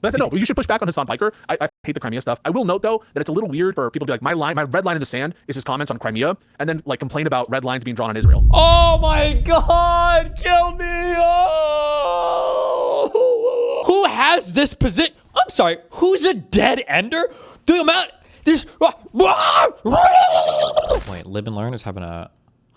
But no, you should push back on Hasan Piker. I hate the Crimea stuff. I will note though that it's a little weird for people to be like, my red line in the sand is his comments on Crimea, and then like complain about red lines being drawn on Israel. Oh my God, kill me! Oh. Who has this position? I'm sorry, who's a dead ender? The amount this. Wait, Live and Learn is having a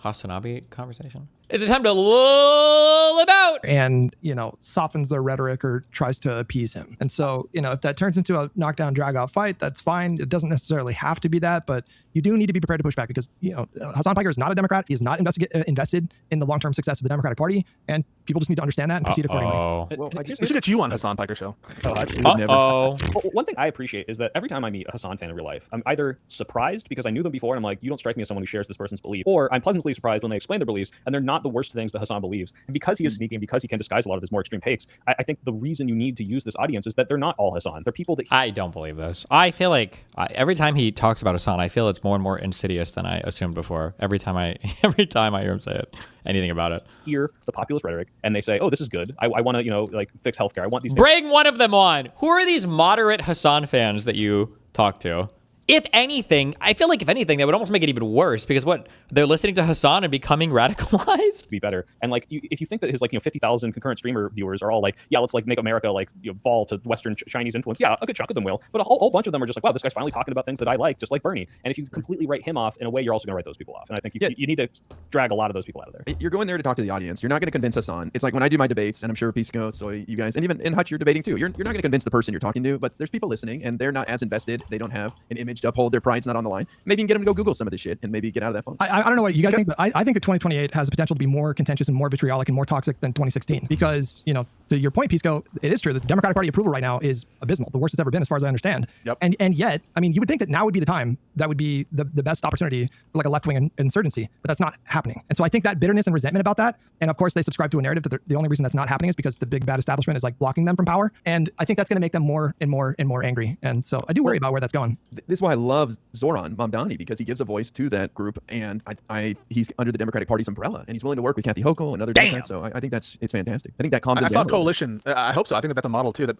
Hasanabi conversation. Is it time to lull him out? And, you know, softens their rhetoric or tries to appease him. And so, you know, if that turns into a knockdown, drag out fight, that's fine. It doesn't necessarily have to be that, but you do need to be prepared to push back because, you know, Hasan Piker is not a Democrat. He's not invested in the long-term success of the Democratic Party. And people just need to understand that and proceed accordingly. Well, we should get you on Hasan Piker show. Well, one thing I appreciate is that every time I meet a Hasan fan in real life, I'm either surprised because I knew them before and I'm like, you don't strike me as someone who shares this person's belief, or I'm pleasantly surprised when they explain their beliefs and they're not the worst things that Hasan believes. And because he is sneaky and because he can disguise a lot of his more extreme takes, I think the reason you need to use this audience is that they're not all Hasan. They're people that I don't believe this. I feel like every time he talks about Hasan, I feel it's more and more insidious than I assumed before. Every time I hear him say it, anything about it. hear the populist rhetoric and they say, oh, this is good. I want to, you know, like fix healthcare. I want these things. Bring one of them on. Who are these moderate Hasan fans that you talk to? If anything, I feel like if anything, that would almost make it even worse because what they're listening to Hasan and becoming radicalized. Be better. And like, if you think that his like 50,000 concurrent streamer viewers are all like, yeah, let's like make America like fall to Western Chinese influence. Yeah, a good chunk of them will, but a whole bunch of them are just like, wow, this guy's finally talking about things that I like, just like Bernie. And if you completely write him off in a way, you're also going to write those people off. And I think you need to drag a lot of those people out of there. You're going there to talk to the audience. You're not going to convince Hasan. It's like when I do my debates, and I'm sure Pisco, so you guys, and even in Hutch, you're debating too. You're not going to convince the person you're talking to, but there's people listening, and they're not as invested. They don't have an image to uphold. Their pride's not on the line. Maybe you can get them to go Google some of this shit and maybe get out of that phone. I don't know what you guys think, but I think that 2028 has the potential to be more contentious and more vitriolic and more toxic than 2016 because, you know, to your point, Pisco, it is true that the Democratic Party approval right now is abysmal, the worst it's ever been as far as I understand. Yep. And yet, I mean, you would think that now would be the time that would be the best opportunity for like a left-wing insurgency, but that's not happening. And so I think that bitterness and resentment about that, and of course they subscribe to a narrative that the only reason that's not happening is because the big bad establishment is like blocking them from power. And I think that's going to make them more and more and more angry. And so I do worry about where that's going. This is why I love Zoran Mamdani, because he gives a voice to that group, and he's under the Democratic Party's umbrella, and he's willing to work with Kathy Hochul and other Democrats. So I think it's fantastic. I think that calms I us saw down. coalition. I hope so. I think that's a model too that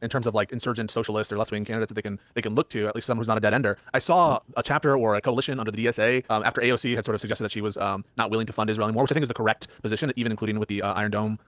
in terms of like insurgent socialists or left-wing candidates that they can look to, at least someone who's not a dead ender. I saw a chapter or a coalition under the DSA after AOC had sort of suggested that she was not willing to fund Israel anymore, which I think is the correct position, even including with the Iron Dome.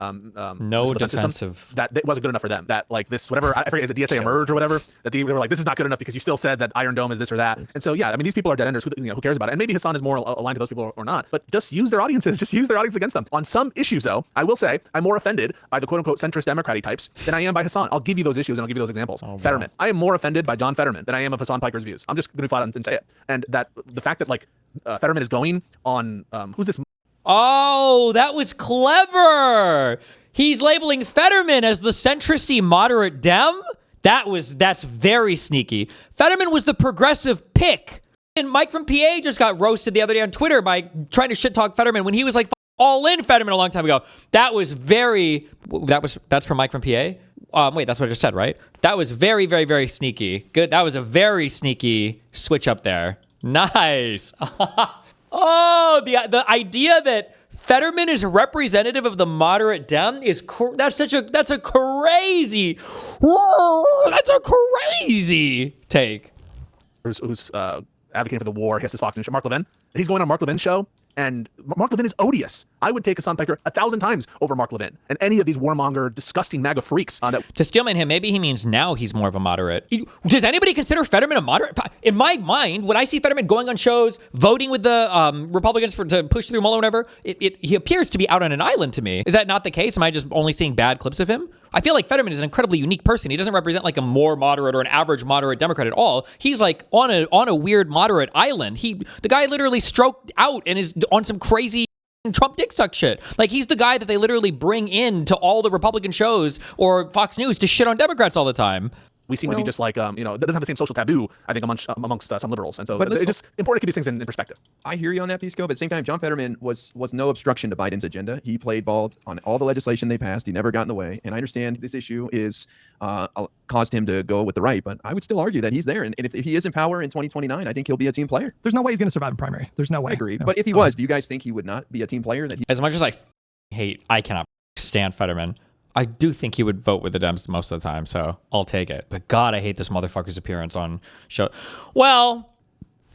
No defensive. That wasn't good enough for them. That like this whatever, I forget, is it DSA emerge or whatever, that they were like, this is not good enough because you still said that Iron Dome is this or that. And so yeah, I mean, these people are dead enders. Who cares about it? And maybe Hasan is more aligned to those people or not. But just use their audiences. Just use their audience against them. On some issues, though, I will say I'm more offended by the quote-unquote centrist Democratic types than I am by Hasan. I'll give you those issues and I'll give you those examples. Fetterman. I am more offended by John Fetterman than I am of Hasan Piker's views. I'm just going to be flat out and say it. And that the fact that like Fetterman is going on who's this? Oh, that was clever. He's labeling Fetterman as the centristy moderate Dem. That's very sneaky. Fetterman was the progressive pick. And Mike from PA just got roasted the other day on Twitter by trying to shit talk Fetterman when he was like all in Fetterman a long time ago. That's from Mike from PA. Wait, that's what I just said, right? That was very, very, very sneaky. Good. That was a very sneaky switch up there. Nice. Oh, the idea that Fetterman is representative of the moderate Dem is that's a crazy take. Who's advocating for the war? He has his Fox News show. Mark Levin. He's going on Mark Levin's show. And Mark Levin is odious. I would take Hasan Piker 1,000 times over Mark Levin and any of these warmonger, disgusting MAGA freaks. To steelman him, maybe he means now he's more of a moderate. Does anybody consider Fetterman a moderate? In my mind, when I see Fetterman going on shows, voting with the Republicans to push through Mueller or whatever, he appears to be out on an island to me. Is that not the case? Am I just only seeing bad clips of him? I feel like Fetterman is an incredibly unique person. He doesn't represent like a more moderate or an average moderate Democrat at all. He's like on a weird moderate island. The guy literally stroked out and is on some crazy Trump dick suck shit. Like he's the guy that they literally bring in to all the Republican shows or Fox News to shit on Democrats all the time. We seem to be just like, that doesn't have the same social taboo, I think, amongst some liberals. And so it's just important to keep these things in perspective. I hear you on that, Pisco, but at the same time, John Fetterman was no obstruction to Biden's agenda. He played ball on all the legislation they passed. He never got in the way. And I understand this issue is caused him to go with the right, but I would still argue that he's there. And if he is in power in 2029, I think he'll be a team player. There's no way he's going to survive a primary. There's no way. I agree. But if he was, do you guys think he would not be a team player? As much as I cannot stand Fetterman. I do think he would vote with the Dems most of the time, so I'll take it. But God, I hate this motherfucker's appearance on show. Well,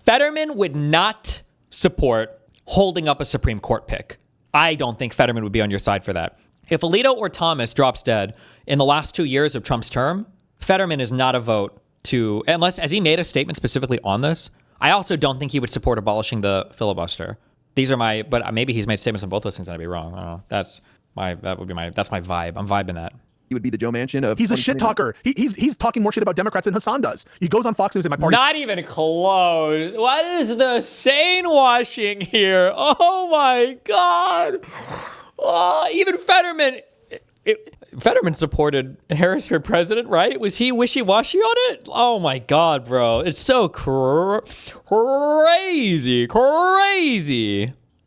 Fetterman would not support holding up a Supreme Court pick. I don't think Fetterman would be on your side for that. If Alito or Thomas drops dead in the last 2 years of Trump's term, Fetterman is not a vote to, unless, has he made a statement specifically on this? I also don't think he would support abolishing the filibuster. These are my, but maybe he's made statements on both those things and I'd be wrong. I don't know. That's my vibe. I'm vibing that. He would be the Joe Manchin of. He's a shit talker. He's talking more shit about Democrats than Hasan does. He goes on Fox News and my party. Not even close. What is the sane washing here? Oh my God. Oh, even Fetterman. Fetterman supported Harris for president, right? Was he wishy-washy on it? Oh my God, bro. It's so crazy.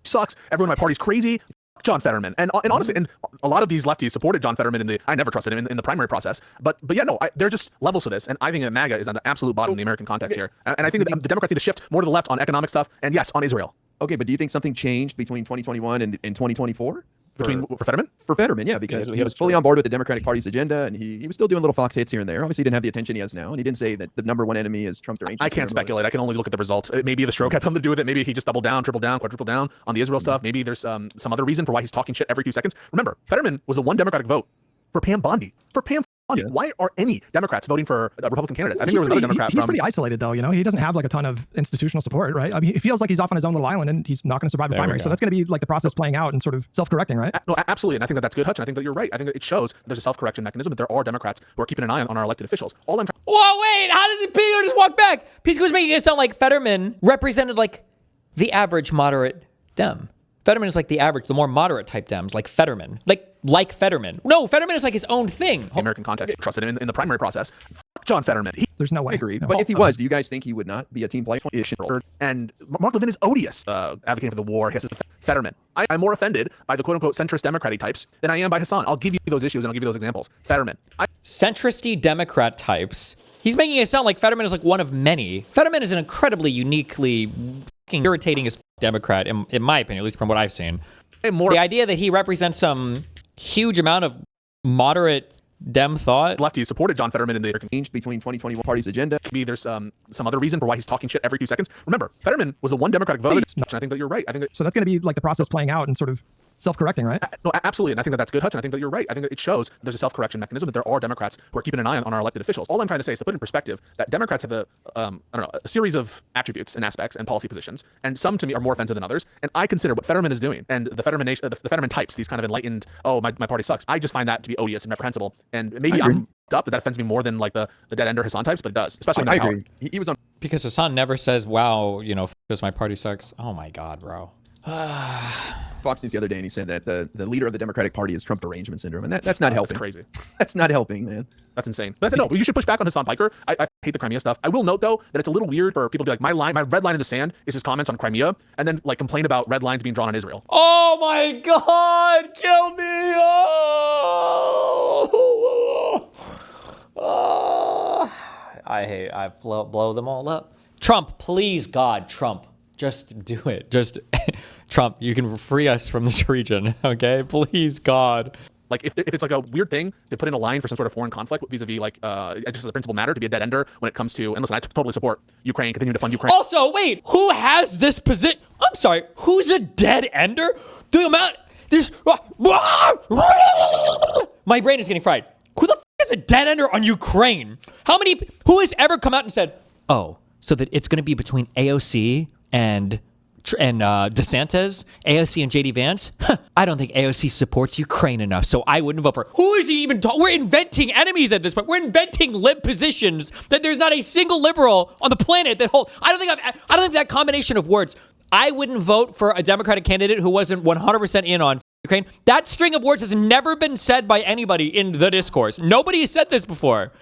Sucks. Everyone in my party's crazy. John Fetterman. And honestly, and a lot of these lefties supported John Fetterman in the, I never trusted him in the primary process. But yeah, no, there are just levels to this. And I think that MAGA is on the absolute bottom in the American context here. And I think that the Democrats need to shift more to the left on economic stuff. And yes, on Israel. Okay, but do you think something changed between 2021 and 2024? For Fetterman? For Fetterman, yeah, because he was fully on board with the Democratic Party's agenda, and he was still doing little Fox hits here and there. Obviously, he didn't have the attention he has now, and he didn't say that the number one enemy is Trump deranged. I can't speculate. I can only look at the results. Maybe the stroke had something to do with it. Maybe he just doubled down, tripled down, quadrupled down on the Israel stuff. Maybe there's some other reason for why he's talking shit every 2 seconds. Remember, Fetterman was the one Democratic vote for Pam Bondi. Yeah. Why are any Democrats voting for a Republican candidate? I think there was another Democrat. He's pretty isolated, though. You know, he doesn't have like a ton of institutional support, right? I mean, he feels like he's off on his own little island, and he's not going to survive the primary. So that's going to be like the process playing out and sort of self-correcting, right? No, absolutely. And I think that that's good, Hutch. And I think that you're right. I think that it shows there's a self-correction mechanism, that there are Democrats who are keeping an eye on our elected officials. All I'm trying. Whoa, wait! How does Pico just walk back? Pico's making it sound like Fetterman represented like the average moderate Dem. Fetterman is like the average, the more moderate type Dems, like Fetterman. Like Fetterman. No, Fetterman is like his own thing. The American context, trusted him in the primary process. Fuck John Fetterman. There's no way. I agree. No. But if he was, do you guys think he would not be a team player? And Mark Levin is odious, advocating for the war. He has Fetterman. I'm more offended by the quote-unquote centrist Democratic types than I am by Hasan. I'll give you those issues and I'll give you those examples. Fetterman. Centristy Democrat types. He's making it sound like Fetterman is like one of many. Fetterman is an incredibly uniquely fucking irritating as Democrat, in my opinion, at least from what I've seen. The idea that he represents some huge amount of moderate Dem thought. Lefties supported John Fetterman in the change between 2021 party's agenda. Maybe there's some other reason for why he's talking shit every 2 seconds. Remember, Fetterman was the one Democratic vote. And I think that you're right. I think that, so that's going to be like the process playing out and sort of self-correcting, right? No, absolutely. And I think that that's good, Hutch. And I think that you're right. I think that it shows there's a self-correction mechanism, that there are Democrats who are keeping an eye on our elected officials. All I'm trying to say is to put in perspective that Democrats have a series of attributes and aspects and policy positions, and some to me are more offensive than others. And I consider what Fetterman is doing and the Fetterman nation, the Fetterman types, these kind of enlightened, oh, my party sucks. I just find that to be odious and reprehensible. And maybe I'm up that offends me more than like the dead ender Hasan types, but it does, especially I agree. He was on because Hasan never says, wow, you know, because my party sucks. Oh my God, bro. Fox News the other day, and he said that the leader of the Democratic Party is Trump derangement syndrome, and that's not helping. That's crazy. That's not helping, man. That's insane. But no, you should push back on Hasan Piker. I hate the Crimea stuff. I will note though that it's a little weird for people to be like, my red line in the sand is his comments on Crimea, and then like complain about red lines being drawn on Israel. Oh my God, kill me! Oh. I blow them all up. Trump, please, God, Trump, just do it. Just Trump, you can free us from this region, okay? Please, God. Like if it's like a weird thing to put in a line for some sort of foreign conflict vis-a-vis like just as a principal matter to be a dead ender when it comes to, and listen, I totally support Ukraine, continue to fund Ukraine. Also, wait, who has this position? I'm sorry, who's a dead ender? The amount, there's, my brain is getting fried. Who the f is a dead ender on Ukraine? Who has ever come out and said, oh, so that it's going to be between AOC and DeSantis, AOC and JD Vance? I don't think AOC supports Ukraine enough, so I wouldn't vote for her. Who is he even talking? We're inventing enemies at this point. We're inventing lib positions that there's not a single liberal on the planet that hold. I don't think that combination of words. I wouldn't vote for a Democratic candidate who wasn't 100% in on Ukraine. That string of words has never been said by anybody in the discourse. Nobody has said this before.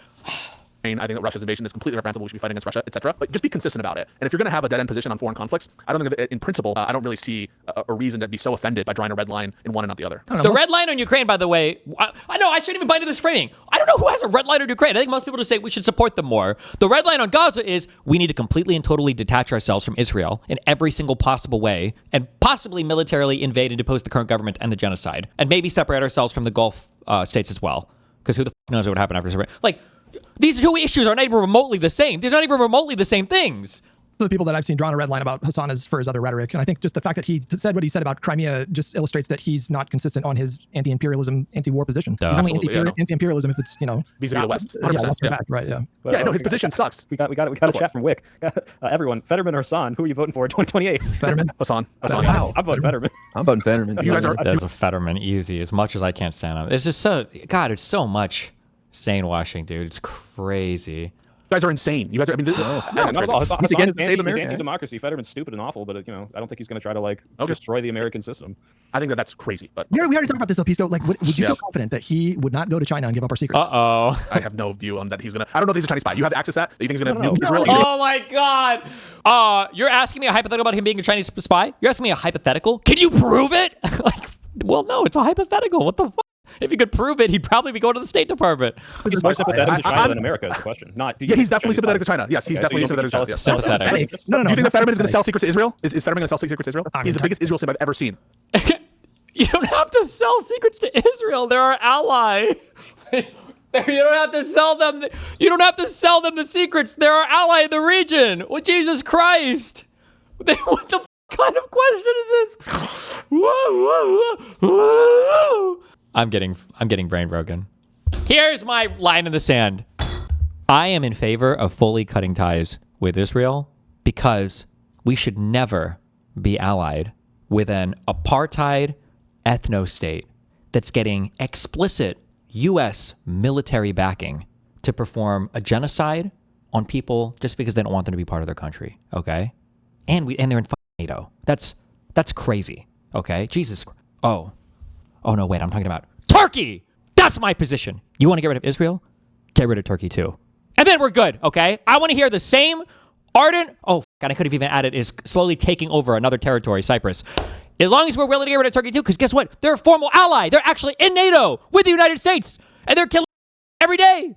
I think that Russia's invasion is completely reprehensible. We should be fighting against Russia, etc. But just be consistent about it. And if you're going to have a dead-end position on foreign conflicts, I don't think that in principle, I don't really see a reason to be so offended by drawing a red line in one and not the other. The red line on Ukraine, by the way, I know I shouldn't even buy into this framing. I don't know who has a red line on Ukraine. I think most people just say we should support them more. The red line on Gaza is we need to completely and totally detach ourselves from Israel in every single possible way and possibly militarily invade and depose the current government and the genocide, and maybe separate ourselves from the Gulf states as well. Because who the f knows what would happen after separate? Like, these two issues are not even remotely the same. They're not even remotely the same things. The people that I've seen drawn a red line about Hasan is for his other rhetoric. And I think just the fact that he said what he said about Crimea just illustrates that he's not consistent on his anti-imperialism, anti-war position. He's only anti-imperialism if it's, vis-a-vis the West. 100%. Yeah. Back, right, yeah. But, Yeah, no, his position sucks. We got a chat from Wick. Everyone, Fetterman or Hasan, who are you voting for in 2028? Fetterman. Hasan. Wow. I'm voting Fetterman. I'm voting Fetterman. You guys are. That's a Fetterman easy, as much as I can't stand him. It's just so, God, it's so much sane washing, dude. It's crazy. You guys are insane. You guys are. I mean, this, No, not at all. Hasan He's against is the Save America He's Act. anti-democracy. Fetterman's stupid and awful, but I don't think he's going to try to destroy the American system. I think that's crazy. But We already talked about this, though, Pisto. Like, would you feel confident that he would not go to China and give up our secrets? Uh-oh. I have no view on that. He's gonna. I don't know if he's a Chinese spy. You have access to that? That you think he's gonna No, nuke Israel? Oh my God. You're asking me a hypothetical about him being a Chinese spy? You're asking me a hypothetical? Can you prove it? Well, no, it's a hypothetical. What the fuck? If he could prove it, he'd probably be going to the State Department. He's more sympathetic to China than America is the question. Not. Yeah, he's definitely sympathetic to China. Yes, he's Okay, so definitely you don't sympathetic to think China. he's Yes. Sympathetic. No, Do you think that Fetterman is going to sympathetic. sell secrets to Israel? Is Fetterman going to sell secrets to Israel? I mean, He's the biggest Israel simp I've ever seen. You don't have to sell secrets to Israel. They're our ally. You don't have to sell them. You don't have to sell them the secrets. They're our ally in the region. Well, Jesus Christ. What the kind of question is this? I'm getting brain broken. Here's my line in the sand. I am in favor of fully cutting ties with Israel because we should never be allied with an apartheid ethno-state that's getting explicit U.S. military backing to perform a genocide on people just because they don't want them to be part of their country, okay? And they're in NATO. That's crazy, okay? Jesus. Oh no, wait, I'm talking about Turkey! That's my position. You want to get rid of Israel? Get rid of Turkey too. And then we're good, okay? I want to hear the same ardent, and I could have even added, is slowly taking over another territory, Cyprus. As long as we're willing to get rid of Turkey too, because guess what? They're a formal ally. They're actually in NATO with the United States, and they're killing every day.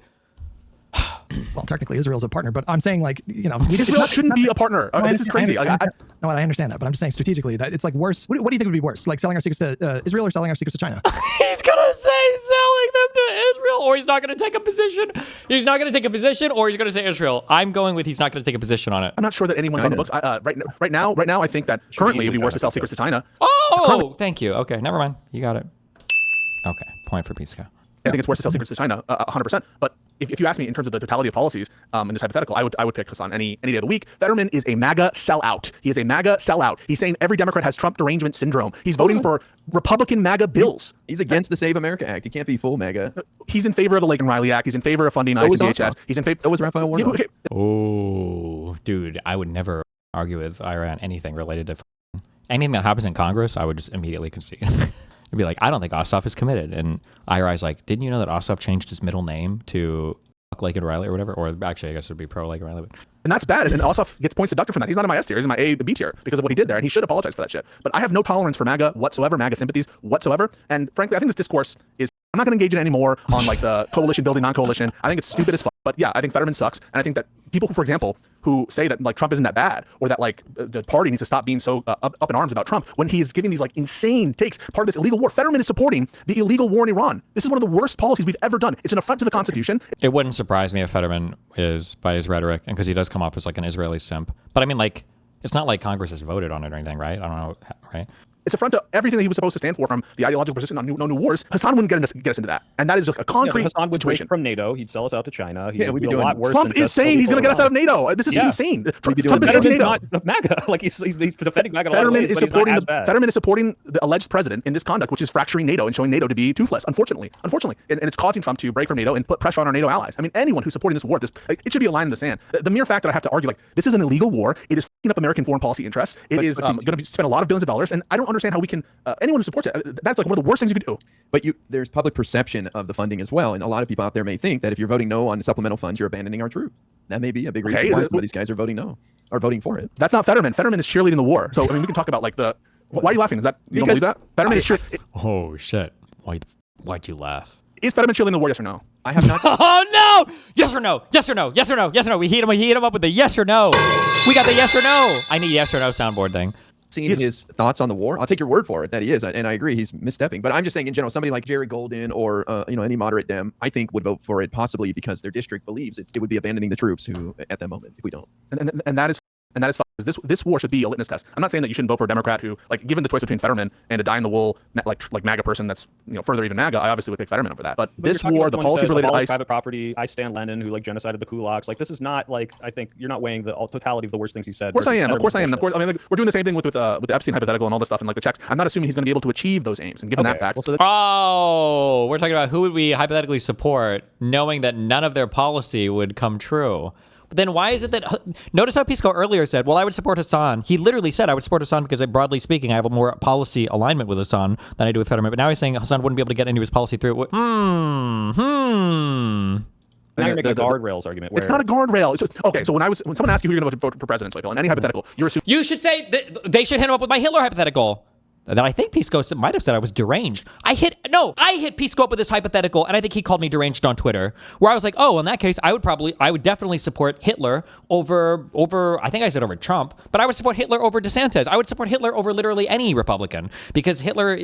Well, technically, Israel's a partner, but I'm saying, Israel shouldn't be a partner. This is crazy. I understand that, but I'm just saying strategically that it's like worse. What do you think would be worse? Like selling our secrets to Israel or selling our secrets to China? He's gonna say selling them to Israel, or he's not gonna take a position. He's not gonna take a position, or he's gonna say Israel. I'm going with he's not gonna take a position on it. I'm not sure that anyone's on the books. Right now, I think that currently it'd be worse to sell secrets to China. Oh, thank you. Okay, never mind. You got it. Okay, point for Pisco. I think it's worse to sell secrets to China, 100%. But if you ask me in terms of the totality of policies in this hypothetical, I would pick Hasan any day of the week. Fetterman is a MAGA sellout. He is a MAGA sellout. He's saying every Democrat has Trump derangement syndrome. He's voting for Republican MAGA bills. He's against the Save America Act. He can't be full MAGA. He's in favor of the Lake and Riley Act. He's in favor of funding ICE and DHS. He's in favor. That was Raphael Warnock. Okay. Oh, dude, I would never argue with Ira on anything related to anything that happens in Congress. I would just immediately concede. I'd be like, I don't think Ossoff is committed. And Ira's like, didn't you know that Ossoff changed his middle name to Lake and Riley or whatever? Or actually, I guess it would be pro Lake and Riley. But... And that's bad. And Ossoff gets points deducted from that. He's not in my S tier. He's in my A, B tier because of what he did there. And he should apologize for that shit. But I have no tolerance for MAGA whatsoever, MAGA sympathies whatsoever. And frankly, I think this discourse is, I'm not going to engage in any more on like the coalition building, non-coalition. I think it's stupid as fuck. But yeah, I think Fetterman sucks. And I think that people, for example, who say that like Trump isn't that bad or that like the party needs to stop being so up in arms about Trump when he is giving these like insane takes, part of this illegal war. Fetterman is supporting the illegal war in Iran. This is one of the worst policies we've ever done. It's an affront to the Constitution. It wouldn't surprise me if Fetterman is, by his rhetoric, and because he does come off as like an Israeli simp. But I mean, like, it's not like Congress has voted on it or anything, right? I don't know, right? It's affront to everything that he was supposed to stand for, from the ideological position on no new wars. Hasan wouldn't get us into that. And that is just a concrete Hasan would break situation. from NATO. He'd sell us out to China. Yeah, we'd be do a doing- lot worse. Trump than is just saying he's going to get us out of NATO. NATO. This is insane. Trump doing is that. anti-NATO. Not MAGA. Like he's defending MAGA. Fetterman ways, is but he's not supporting as bad. Fetterman is supporting the alleged president in this conduct, which is fracturing NATO and showing NATO to be toothless. Unfortunately, and it's causing Trump to break from NATO and put pressure on our NATO allies. I mean, anyone who's supporting this war, it should be a line in the sand. The mere fact that I have to argue like this is an illegal war, it is f***ing up American foreign policy interests. It is going to spend a lot of billions of dollars, and I don't understand understand how we can. Anyone who supports it, that's like one of the worst things you could do. But there's public perception of the funding as well, and a lot of people out there may think that if you're voting no on supplemental funds, you're abandoning our troops. That may be a big reason why some of these guys are voting no or voting for it. That's not Fetterman. Fetterman is cheerleading the war. So I mean, we can talk about like the. Why are you laughing? Is that you don't believe that? Fetterman is Oh shit! Why'd you laugh? Is Fetterman cheerleading the war? Yes or no? I have not. Oh no! Yes or no? Yes or no? Yes or no? Yes or no? We heat him up with the yes or no. We got the yes or no. I need yes or no soundboard thing. Seen his thoughts on the war. I'll take your word for it that he is, and I agree he's misstepping. But I'm just saying in general, somebody like Jerry Golden or any moderate Dem, I think would vote for it possibly because their district believes it would be abandoning the troops who at that moment if we don't. And that is. And that is fine. This war should be a litmus test. I'm not saying that you shouldn't vote for a Democrat who, like, given the choice between Fetterman and a dyed-in-the-wool, like MAGA person that's, further even MAGA, I obviously would pick Fetterman over that. But this war, the policies related to ICE, private property, I stand Lenin, who like genocided the kulaks. Like, this is not like, I think you're not weighing the totality of the worst things he said. Of course I am. Of course I am. Of course, I mean, like, we're doing the same thing with the Epstein hypothetical and all this stuff and like the checks. I'm not assuming he's going to be able to achieve those aims. And given that fact, we're talking about who would we hypothetically support, knowing that none of their policy would come true. But then why is it that, notice how Pisco earlier said, well, I would support Hasan. He literally said, I would support Hasan because broadly speaking, I have a more policy alignment with Hasan than I do with Fetterman. But now he's saying Hasan wouldn't be able to get any of his policy through. Now you're making a guardrails argument. It's not a guardrail. It's just, okay, so when someone asks you who you're going to vote for president, so in any hypothetical, you're assuming. You should say that they should hit him up with my Hitler hypothetical. That I think Pisco might have said I was deranged. I hit Pisco up with this hypothetical, and I think he called me deranged on Twitter, where I was like, oh, in that case, I would definitely support Hitler over, I think I said over Trump, but I would support Hitler over DeSantis. I would support Hitler over literally any Republican, because Hitler,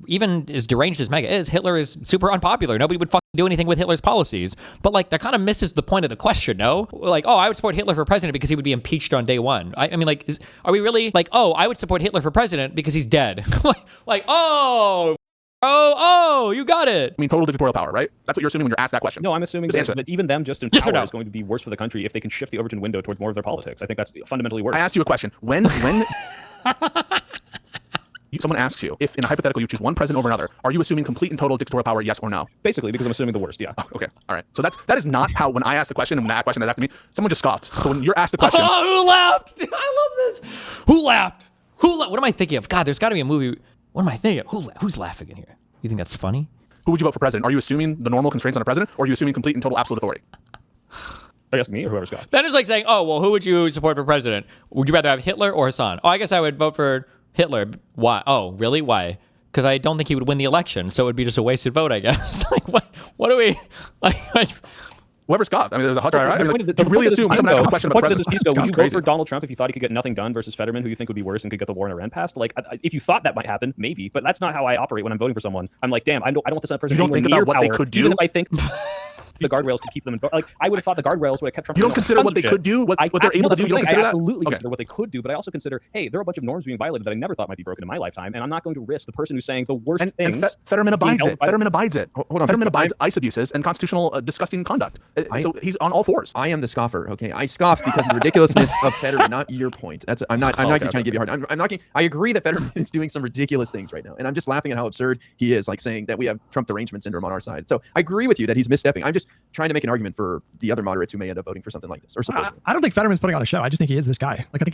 even as deranged as MAGA is, Hitler is super unpopular. Nobody would fucking do anything with Hitler's policies. But like, that kind of misses the point of the question, no? Like, oh, I would support Hitler for president because he would be impeached on day one. I mean, like, are we really like, oh, I would support Hitler for president because he's dead? You got it. I mean, total dictatorial power, right? That's what you're assuming when you're asked that question. No, I'm assuming that even them just in power is going to be worse for the country if they can shift the Overton window towards more of their politics. I think that's fundamentally worse. I asked you a question. When someone asks you if in a hypothetical you choose one president over another, are you assuming complete and total dictatorial power, yes or no? Basically, because I'm assuming the worst, yeah. Oh, okay, all right. So that is not how, when I ask the question and when that question is asked to me, someone just scoffed. So when you're asked the question. Oh, who laughed? I love this. Who laughed? What am I thinking of? God, there's got to be a movie. What am I thinking of? Who's laughing in here? You think that's funny? Who would you vote for president? Are you assuming the normal constraints on a president, or are you assuming complete and total absolute authority? Are you asking me or whoever's got? That is like saying, oh, well, who would you support for president? Would you rather have Hitler or Hasan? Oh, I guess I would vote for Hitler. Why? Oh, really? Why? Because I don't think he would win the election, so it would be just a wasted vote, I guess. Like, what do we like? Whoever scoffed. I mean, there's a hot dry, right? I mean, like, you really assume someone asks a question about the president. Would you vote for Donald Trump if you thought he could get nothing done versus Fetterman, who you think would be worse and could get the war in Iran passed? Like, if you thought that might happen, maybe, but that's not how I operate when I'm voting for someone. I'm like, damn, I don't want this person. You don't think about what they could do, even if I think the guardrails could keep them in. Like, I would have thought the guardrails would have kept Trump. You don't consider what they could do, what they're able to do. You don't consider that. I absolutely consider what they could do, but I also consider, hey, there are a bunch of norms being violated that I never thought might be broken in my lifetime, and I'm not going to risk the person who's saying the worst things. And Fetterman abides it. Fetterman abides it. Hold on. Fetterman abides ICE abuses and constitutional disgusting conduct. So he's on all fours. I am the scoffer. Okay, I scoff because of the ridiculousness of Fetterman, not your point. I'm not trying to give you a hard. I'm not. I agree that Fetterman is doing some ridiculous things right now, and I'm just laughing at how absurd he is, like saying that we have Trump derangement syndrome on our side. So I agree with you that he's misstepping. I'm just trying to make an argument for the other moderates who may end up voting for something like this or supporting it. I don't think Fetterman's putting on a show. I just think he is this guy. Like, I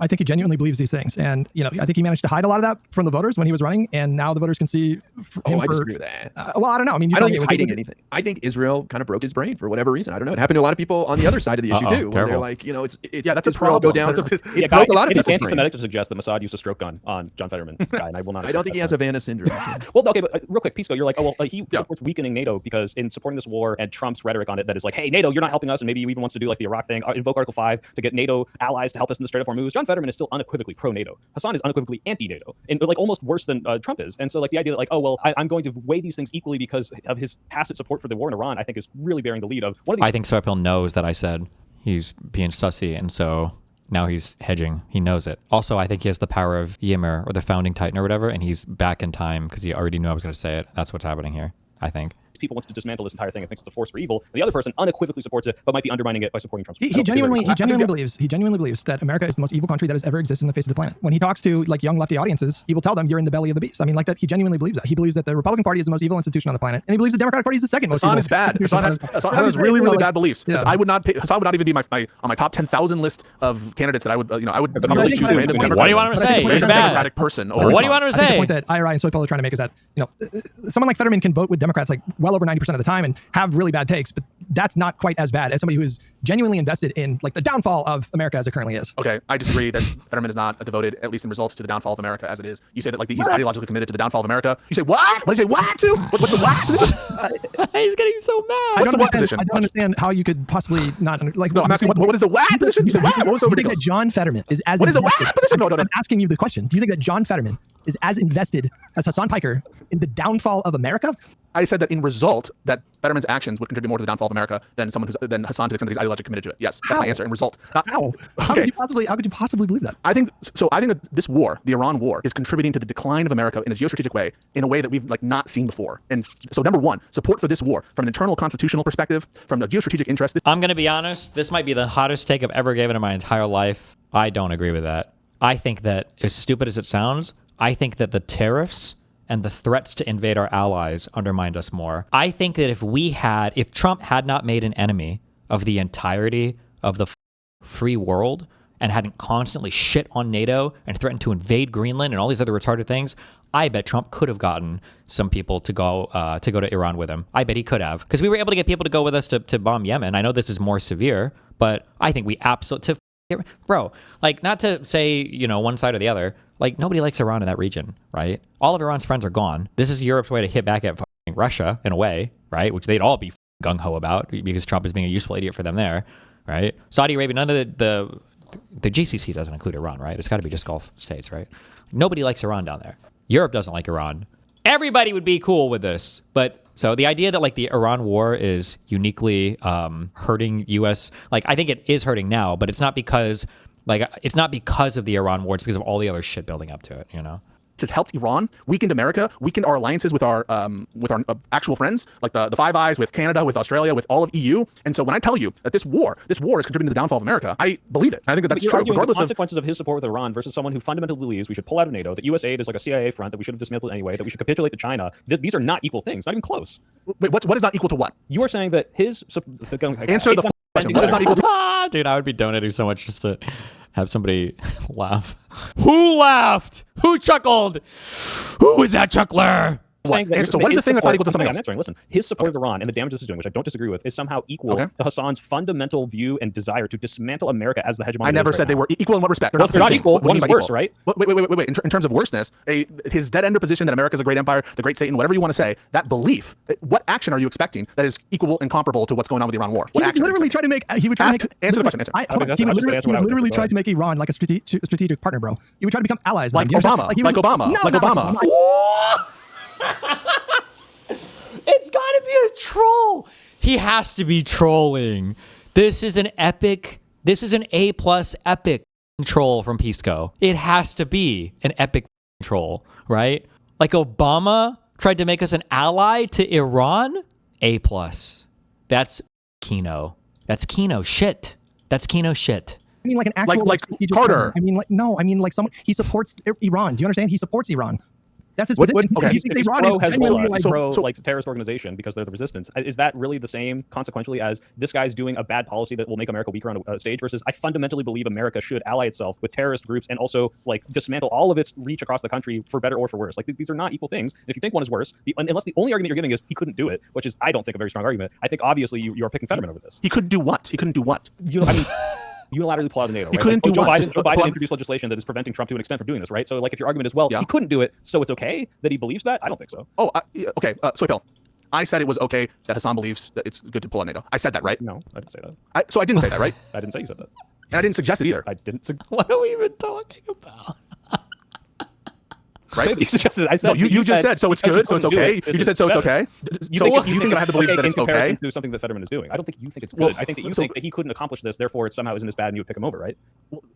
think he genuinely believes these things, and I think he managed to hide a lot of that from the voters when he was running, and now the voters can see. I disagree with that. Well, I don't know. I mean, I don't think he's hiding anything. I think Israel kind of broke his brain for whatever reason. I don't know. It happened to a lot of people on the other side of the issue too. Where they're like, it's yeah, that's Israel a problem. Go down. It broke a lot of people's brain. It's anti-Semitic to suggest that Mossad used a stroke gun on John Fetterman's guy, and I will not. I don't think he has Havana syndrome. Well, okay, but real quick, Pisco, you're like, he supports weakening NATO because in supporting this war and Trump's rhetoric on it, that is like, hey, NATO, you're not helping us, and maybe he even wants to do like the Iraq thing, invoke Article 5 to get NATO allies to help us in the Strait of Hormuz. John Fetterman is still unequivocally pro-NATO. Hasan is unequivocally anti-NATO, and like almost worse than Trump is. And so like the idea that like, I'm going to weigh these things equally because of his tacit support for the war in Iran, I think is really bearing the lead of one of the. I think Sweatpill knows that I said he's being sussy, and so now he's hedging. He knows it. Also, I think he has the power of Ymir or the founding titan or whatever, and he's back in time because he already knew I was going to say it. That's what's happening here, I think. people wants to dismantle this entire thing and thinks it's a force for evil, and the other person unequivocally supports it, but might be undermining it by supporting Trump's. He genuinely believes that America is the most evil country that has ever existed on the face of the planet. When he talks to like young lefty audiences, he will tell them you're in the belly of the beast. I mean, like that. He genuinely believes that. He believes that the Republican Party is the most evil institution on the planet, and he believes the Democratic Party is the second most evil. Hasan is bad. Hasan has really, really bad beliefs. Yeah. I would not. Hasan would not even be on my top 10,000 list of candidates that I would. I would I probably think choose that- a random What do you want him to say? He's bad. Democratic person. Over What do you Hasan. want him to I think the say? point that IRI and Soypol are trying to make is that, you know, someone like Fetterman can vote with Democrats like well over 90% of the time and have really bad takes, but that's not quite as bad as somebody who is genuinely invested in like the downfall of America as it currently is. Okay, I disagree that Fetterman is not devoted, at least in result, to the downfall of America as it is. You say that like he's ideologically committed to the downfall of America. You say what? What did you say? What to? What's the what position? He's getting so mad. What's the what position? I don't understand how you could possibly not like. No, I'm asking what is the what position? You said what? What was so You think that ridiculous? John Fetterman is as What is the invested- what position? No. I'm asking you the question. Do you think that John Fetterman is as invested as Hasan Piker in the downfall of America? I said that in result, that Fetterman's actions would contribute more to the downfall of America than someone than Hasan to the extent that he's ideologically committed to it. Yes, that's my answer. In result, How? How Okay. could you possibly believe that? I think so. I think that this war, the Iran war, is contributing to the decline of America in a geostrategic way, in a way that we've like not seen before. And so, number one, support for this war from an internal constitutional perspective, from a geostrategic interest. I'm going to be honest. This might be the hottest take I've ever given in my entire life. I don't agree with that. I think that, as stupid as it sounds, I think that the tariffs and the threats to invade our allies undermined us more. I think that if Trump had not made an enemy of the entirety of the free world and hadn't constantly shit on NATO and threatened to invade Greenland and all these other retarded things, I bet Trump could have gotten some people to go to Iran with him. I bet he could have, because we were able to get people to go with us to bomb Yemen. I know this is more severe, but I think we absolutely, bro, like, not to say, you know, one side or the other, like, nobody likes Iran in that region, right? All of Iran's friends are gone. This is Europe's way to hit back at Russia in a way, right? Which they'd all be gung-ho about because Trump is being a useful idiot for them there, right? Saudi Arabia, none of the GCC doesn't include Iran, right? It's got to be just Gulf states, right? Nobody likes Iran down there. Europe doesn't like Iran. Everybody would be cool with this, but so the idea that like the Iran war is uniquely hurting U.S. like I think it is hurting now, but it's not because of the Iran war. It's because of all the other shit building up to it, you know. Has helped Iran, weakened America, weakened our alliances with our actual friends, like the Five Eyes, with Canada, with Australia, with all of EU. And so when I tell you that this war is contributing to the downfall of America, I believe it. I think that that's You're true, arguing regardless the of consequences of his support with Iran versus someone who fundamentally believes we should pull out of NATO, that US aid is like a CIA front that we should have dismantled anyway, that we should capitulate to China. These are not equal things, not even close. Wait, what is not equal to what? You are saying that his Answer the question. What is not equal to? Dude, I would be donating so much just to have somebody laugh. Who laughed? Who chuckled? Who was that chuckler? saying that So what is the thing that's not equal to something I'm else? answering. Listen, his support of Iran and the damage this is doing, which I don't disagree with, is somehow equal to Hasan's fundamental view and desire to dismantle America as the hegemon. I never said they were equal in what respect. Well, they're not equal. What do One you is mean by worse, equal? right? Wait. In terms of worseness, his dead ender position that America is a great empire, the great Satan, whatever you want to say, that belief, what action are you expecting that is equal and comparable to what's going on with the Iran war? What He would action? literally try to make. He would try to make. Answer the question. Answer. He would that's the answer what I would literally do. Go try ahead. to make Iran like a strategic partner, bro. He would try to become allies. Like with him. Obama. He Like would- Obama. No, Like not Obama. It's got to be a troll. He has to be trolling. This is an epic. This is an A+ epic troll from Pisco. It has to be an epic troll, right? Like Obama tried to make us an ally to Iran. A+. That's Kino. That's Kino shit. That's Kino shit. I mean, like an actual Like strategic Carter. partner. I mean, like no. I mean, like someone. He supports Iran. Do you understand? He supports Iran. That's his position. okay. He If thinks he's Iran pro is genuinely Hezbollah, like, pro like terrorist organization because they're the resistance. Is that really the same consequentially as this guy's doing a bad policy that will make America weaker on a stage versus I fundamentally believe America should ally itself with terrorist groups and also like dismantle all of its reach across the country for better or for worse. Like these are not equal things. And if you think one is worse, unless the only argument you're giving is he couldn't do it, which is I don't think a very strong argument. I think obviously you are picking Fetterman over this. He couldn't do what? He couldn't do what? I mean. Unilaterally pull out of NATO. Right? couldn't Like, do Joe what? Biden, Just Joe pull Biden out- introduced legislation that is preventing Trump to an extent from doing this, right? So, like, if your argument is, well, Yeah. he couldn't do it, so it's okay that he believes that, I don't think so. Oh, okay. Soypel. I said it was okay that Hasan believes that it's good to pull out NATO. I said that, right? No, I didn't say that. So I didn't say that, right? I didn't say you said that. And I didn't suggest it either. I didn't. What are we even talking about? right? You suggested. I said. No, you just said so it's good, so it's okay. You just said so it's okay. You So think you think that I have to believe that it's in comparison okay? to something that Fetterman is doing? I don't think you think it's good. I think that you think that he couldn't accomplish this, therefore it somehow isn't as bad, and you would pick him over, right?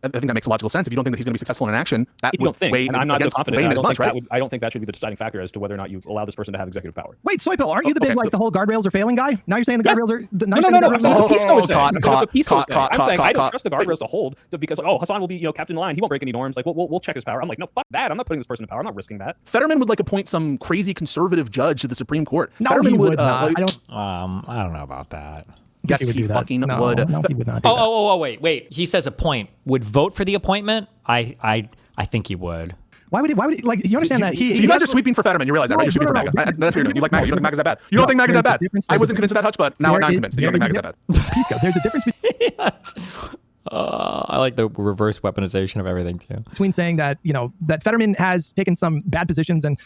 I think that makes a logical sense. If you don't think that he's going to be successful in an action, that If you don't would think, weigh and I'm not so against confident, weighing I as don't, much, think that right? would, I don't think that should be the deciding factor as to whether or not you allow this person to have executive power. Wait, Soypil, aren't you the big Okay, like the whole guardrails are failing guy? Now you're saying the Yes. guardrails are. No. I'm saying what Pisco is saying. Caught, I'm saying what Pisco is saying. caught, I'm saying I don't caught. trust the guardrails to hold because Hasan will be kept in line. He won't break any norms. Like we'll check his power. I'm like, no, fuck that. I'm not putting this person in power. I'm not risking that. Fetterman would like appoint some crazy conservative judge to the Supreme Court. No, Fetterman he would not. like- I don't. I don't know about that. Yes, think he would do that. fucking No, would. No, he would not do that. Oh, wait. He says appoint. Would vote for the appointment? I think he would. Why would he? Why would he? Like, you understand that he? So you guys are sweeping for Fetterman. You realize that, right? You're sweeping for MAGA. That's what you're doing. You like MAGA. You don't think MAGA's that bad. You don't think MAGA's that bad. I wasn't convinced of that Hutch, but now I'm convinced that you don't think MAGA's that bad. Pisco, there's a difference I like the reverse weaponization of everything too. between saying that that Fetterman has taken some bad positions and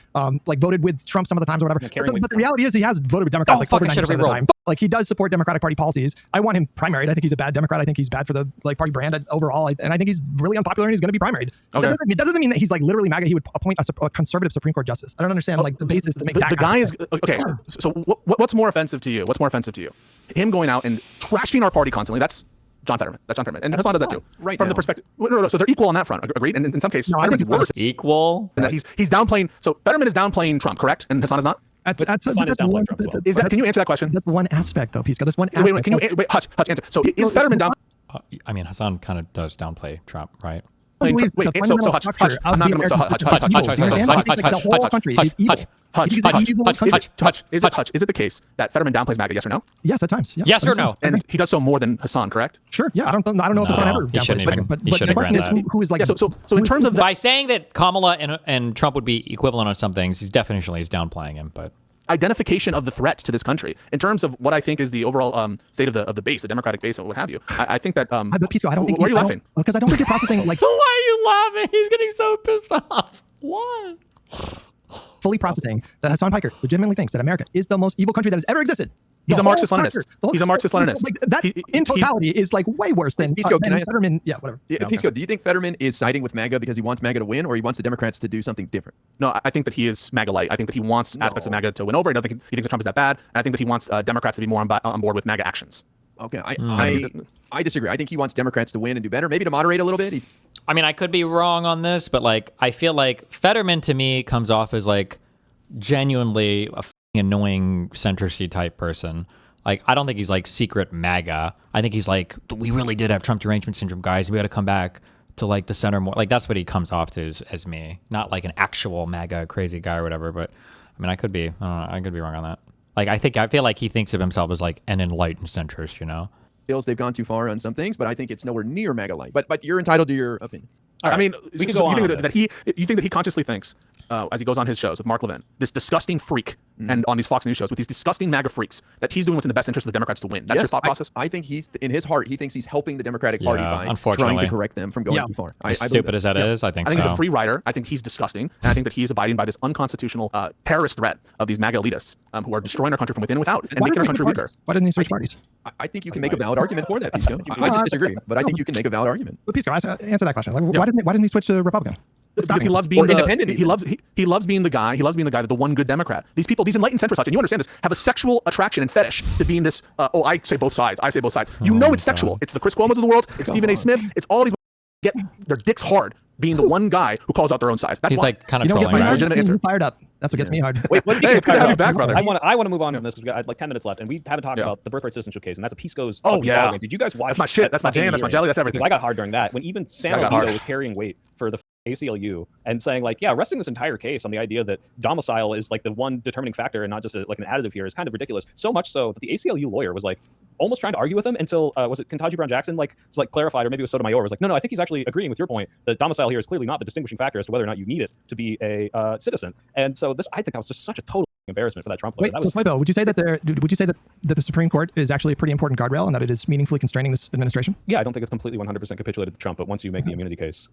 like voted with Trump some of the times or whatever. But the reality is he has voted with Democrats like over 90% of the time. Like he does support Democratic Party policies. I want him primaried. I think he's a bad Democrat. I think he's bad for the party brand overall. And I think he's really unpopular and he's going to be primaried. Okay. That doesn't mean that he's like literally MAGA. He would appoint a conservative Supreme Court justice. I don't understand like the basis to make that. The guy is okay. So what's more offensive to you? What's more offensive to you? Him going out and trashing our party constantly. That's John Fetterman. That's John Fetterman. And Hasan does that too. Right From now. the perspective. No. So they're equal on that front. Agreed? And in some cases, No, I think it's worse. Equal. And that he's downplaying. So Fetterman is downplaying Trump, correct? And Hasan is not? Hasan is downplaying Trump as well. Is that? Can you answer that question? That's one aspect though, Pisco. That's one aspect. Wait. Can you wait? Hutch, answer. So is Fetterman down? I mean, Hasan kind of does downplay Trump, right? Wait, so Hutch, I'm not going to. Hutch, is it the case that Fetterman downplays MAGA? Yes or no? Yes, at times. Yeah, Yes or no? And he does so more than Hasan, correct? Sure. Yeah, I don't know if Hasan ever he shouldn't downplays even- but he shouldn't the question grant is that. who is like. Yeah. So in terms of that, By saying that Kamala and Trump would be equivalent on some things, he's definitionally downplaying him. But identification of the threat to this country, in terms of what I think is the overall state of the base, the Democratic base, or what have you, I think that. But Pisco, I don't think. Why are you laughing? Because I don't think you're processing like why are you laughing? He's getting so pissed off. Why? fully processing that Hasan Piker legitimately thinks that America is the most evil country that has ever existed. He's The a whole Marxist-Leninist. structure, the whole- He's a Marxist-Leninist. Like, that in totality is like way worse than Pisco, can I ask- Fetterman. Yeah, whatever. Yeah, Pisco, do you think Fetterman is siding with MAGA because he wants MAGA to win, or he wants the Democrats to do something different? No, I think that he is MAGA light. I think that he wants aspects of MAGA to win over. He thinks that Trump is that bad. And I think that he wants Democrats to be more on board with MAGA actions. Okay, I disagree. I think he wants Democrats to win and do better, maybe to moderate a little bit. I mean, I could be wrong on this, but like, I feel like Fetterman to me comes off as like genuinely a f***ing annoying centrist type person. Like, I don't think he's like secret MAGA. I think he's like, we really did have Trump derangement syndrome, guys. We got to come back to like the center more. Like, that's what he comes off to as me, not like an actual MAGA crazy guy or whatever. But I mean, I could be wrong on that. Like, I feel like he thinks of himself as like an enlightened centrist, you know? Feels they've gone too far on some things, but I think it's nowhere near MAGA light. But you're entitled to your opinion. I mean, we can so go on you think with that you think that he consciously thinks, as he goes on his shows with Mark Levin, this disgusting freak, and on these Fox News shows with these disgusting MAGA freaks, that he's doing what's in the best interest of the Democrats to win. That's your thought process? I think he's in his heart. He thinks he's helping the Democratic Party by trying unfortunately. to correct them from going too far. As stupid as that is, I think I think so. he's a free rider. I think he's disgusting. And I think that he is abiding by this unconstitutional terrorist threat of these MAGA elitists who are destroying our country from within and without and making our country weaker. Why didn't he switch parties? I think you can make a valid argument for that, Pisco. I just disagree, but I think you can make a valid argument. But Pisco, answer that question. Like, why didn't he switch to Republican? Because he loves being independent. He loves being the guy. He loves being the guy that the one good Democrat. These people, these enlightened centrists, and you understand this, have a sexual attraction and fetish to being this. I say both sides. I say both sides. You know it's sexual. It's the Chris Cuomo's of the world. It's Stephen A. Smith. It's all these get their dicks hard being the one guy who calls out their own side. That's He's why. like kind of You know what trolling, gets me right? hard? Getting fired up. That's what gets me hard. Wait, Hey, it's good to have you back, brother. I want to move on from this because we got like 10 minutes left, and we haven't talked about the birthright citizenship case, and that's a Pisco's. Oh, fucking yeah. ballgame. Did you guys watch? That's my shit. That's my jam. That's my jelly. That's everything. Because I got hard during that. When even San I got hard. Alito was carrying weight for the ACLU and saying like, yeah, resting this entire case on the idea that domicile is like the one determining factor and not just like an additive here is kind of ridiculous. So much so that the ACLU lawyer was like almost trying to argue with him until was it Ketanji Brown Jackson clarified, or maybe it was Sotomayor was like, no, I think he's actually agreeing with your point that domicile here is clearly not the distinguishing factor as to whether or not you need it to be a citizen. And so this, I think, that was just such a total embarrassment for that Trump lawyer. Wait, so Bill, would you say that that the Supreme Court is actually a pretty important guardrail and that it is meaningfully constraining this administration? Yeah, I don't think it's completely 100% capitulated to Trump, but once you make the immunity case.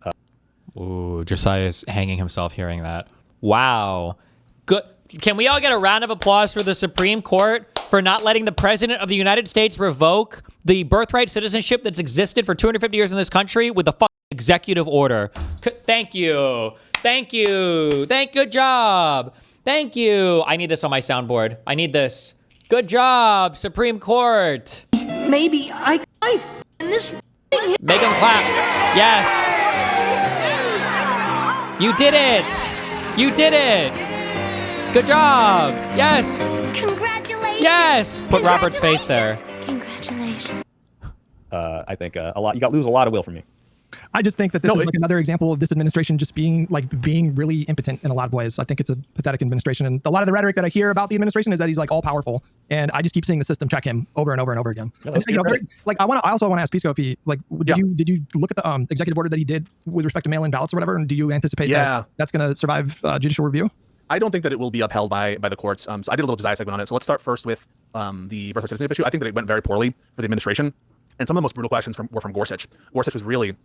Ooh, Josiah's hanging himself hearing that. Wow. Good. Can we all get a round of applause for the Supreme Court for not letting the President of the United States revoke the birthright citizenship that's existed for 250 years in this country with a fucking executive order? Thank you. Thank you. Good job. Thank you. I need this on my soundboard. I need this. Good job, Supreme Court. Maybe I guys in this. Make him clap. Yes. You did it. You did it. Good job. Yes. Congratulations. Yes. Put Robert's face there. Congratulations. I think a lot. You lose a lot of will from me. I just think that this is like another example of this administration just being really impotent in a lot of ways. I think it's a pathetic administration, and a lot of the rhetoric that I hear about the administration is that he's like all powerful, and I just keep seeing the system check him over and over and over again. Yeah, And, you know, like I also want to ask Pisco if he did you look at the executive order that he did with respect to mail-in ballots or whatever, and do you anticipate that that's going to survive judicial review? I don't think that it will be upheld by the courts. So I did a little desire segment on it. So let's start first with the birthright citizenship issue. I think that it went very poorly for the administration, and some of the most brutal questions were from Gorsuch. Gorsuch was really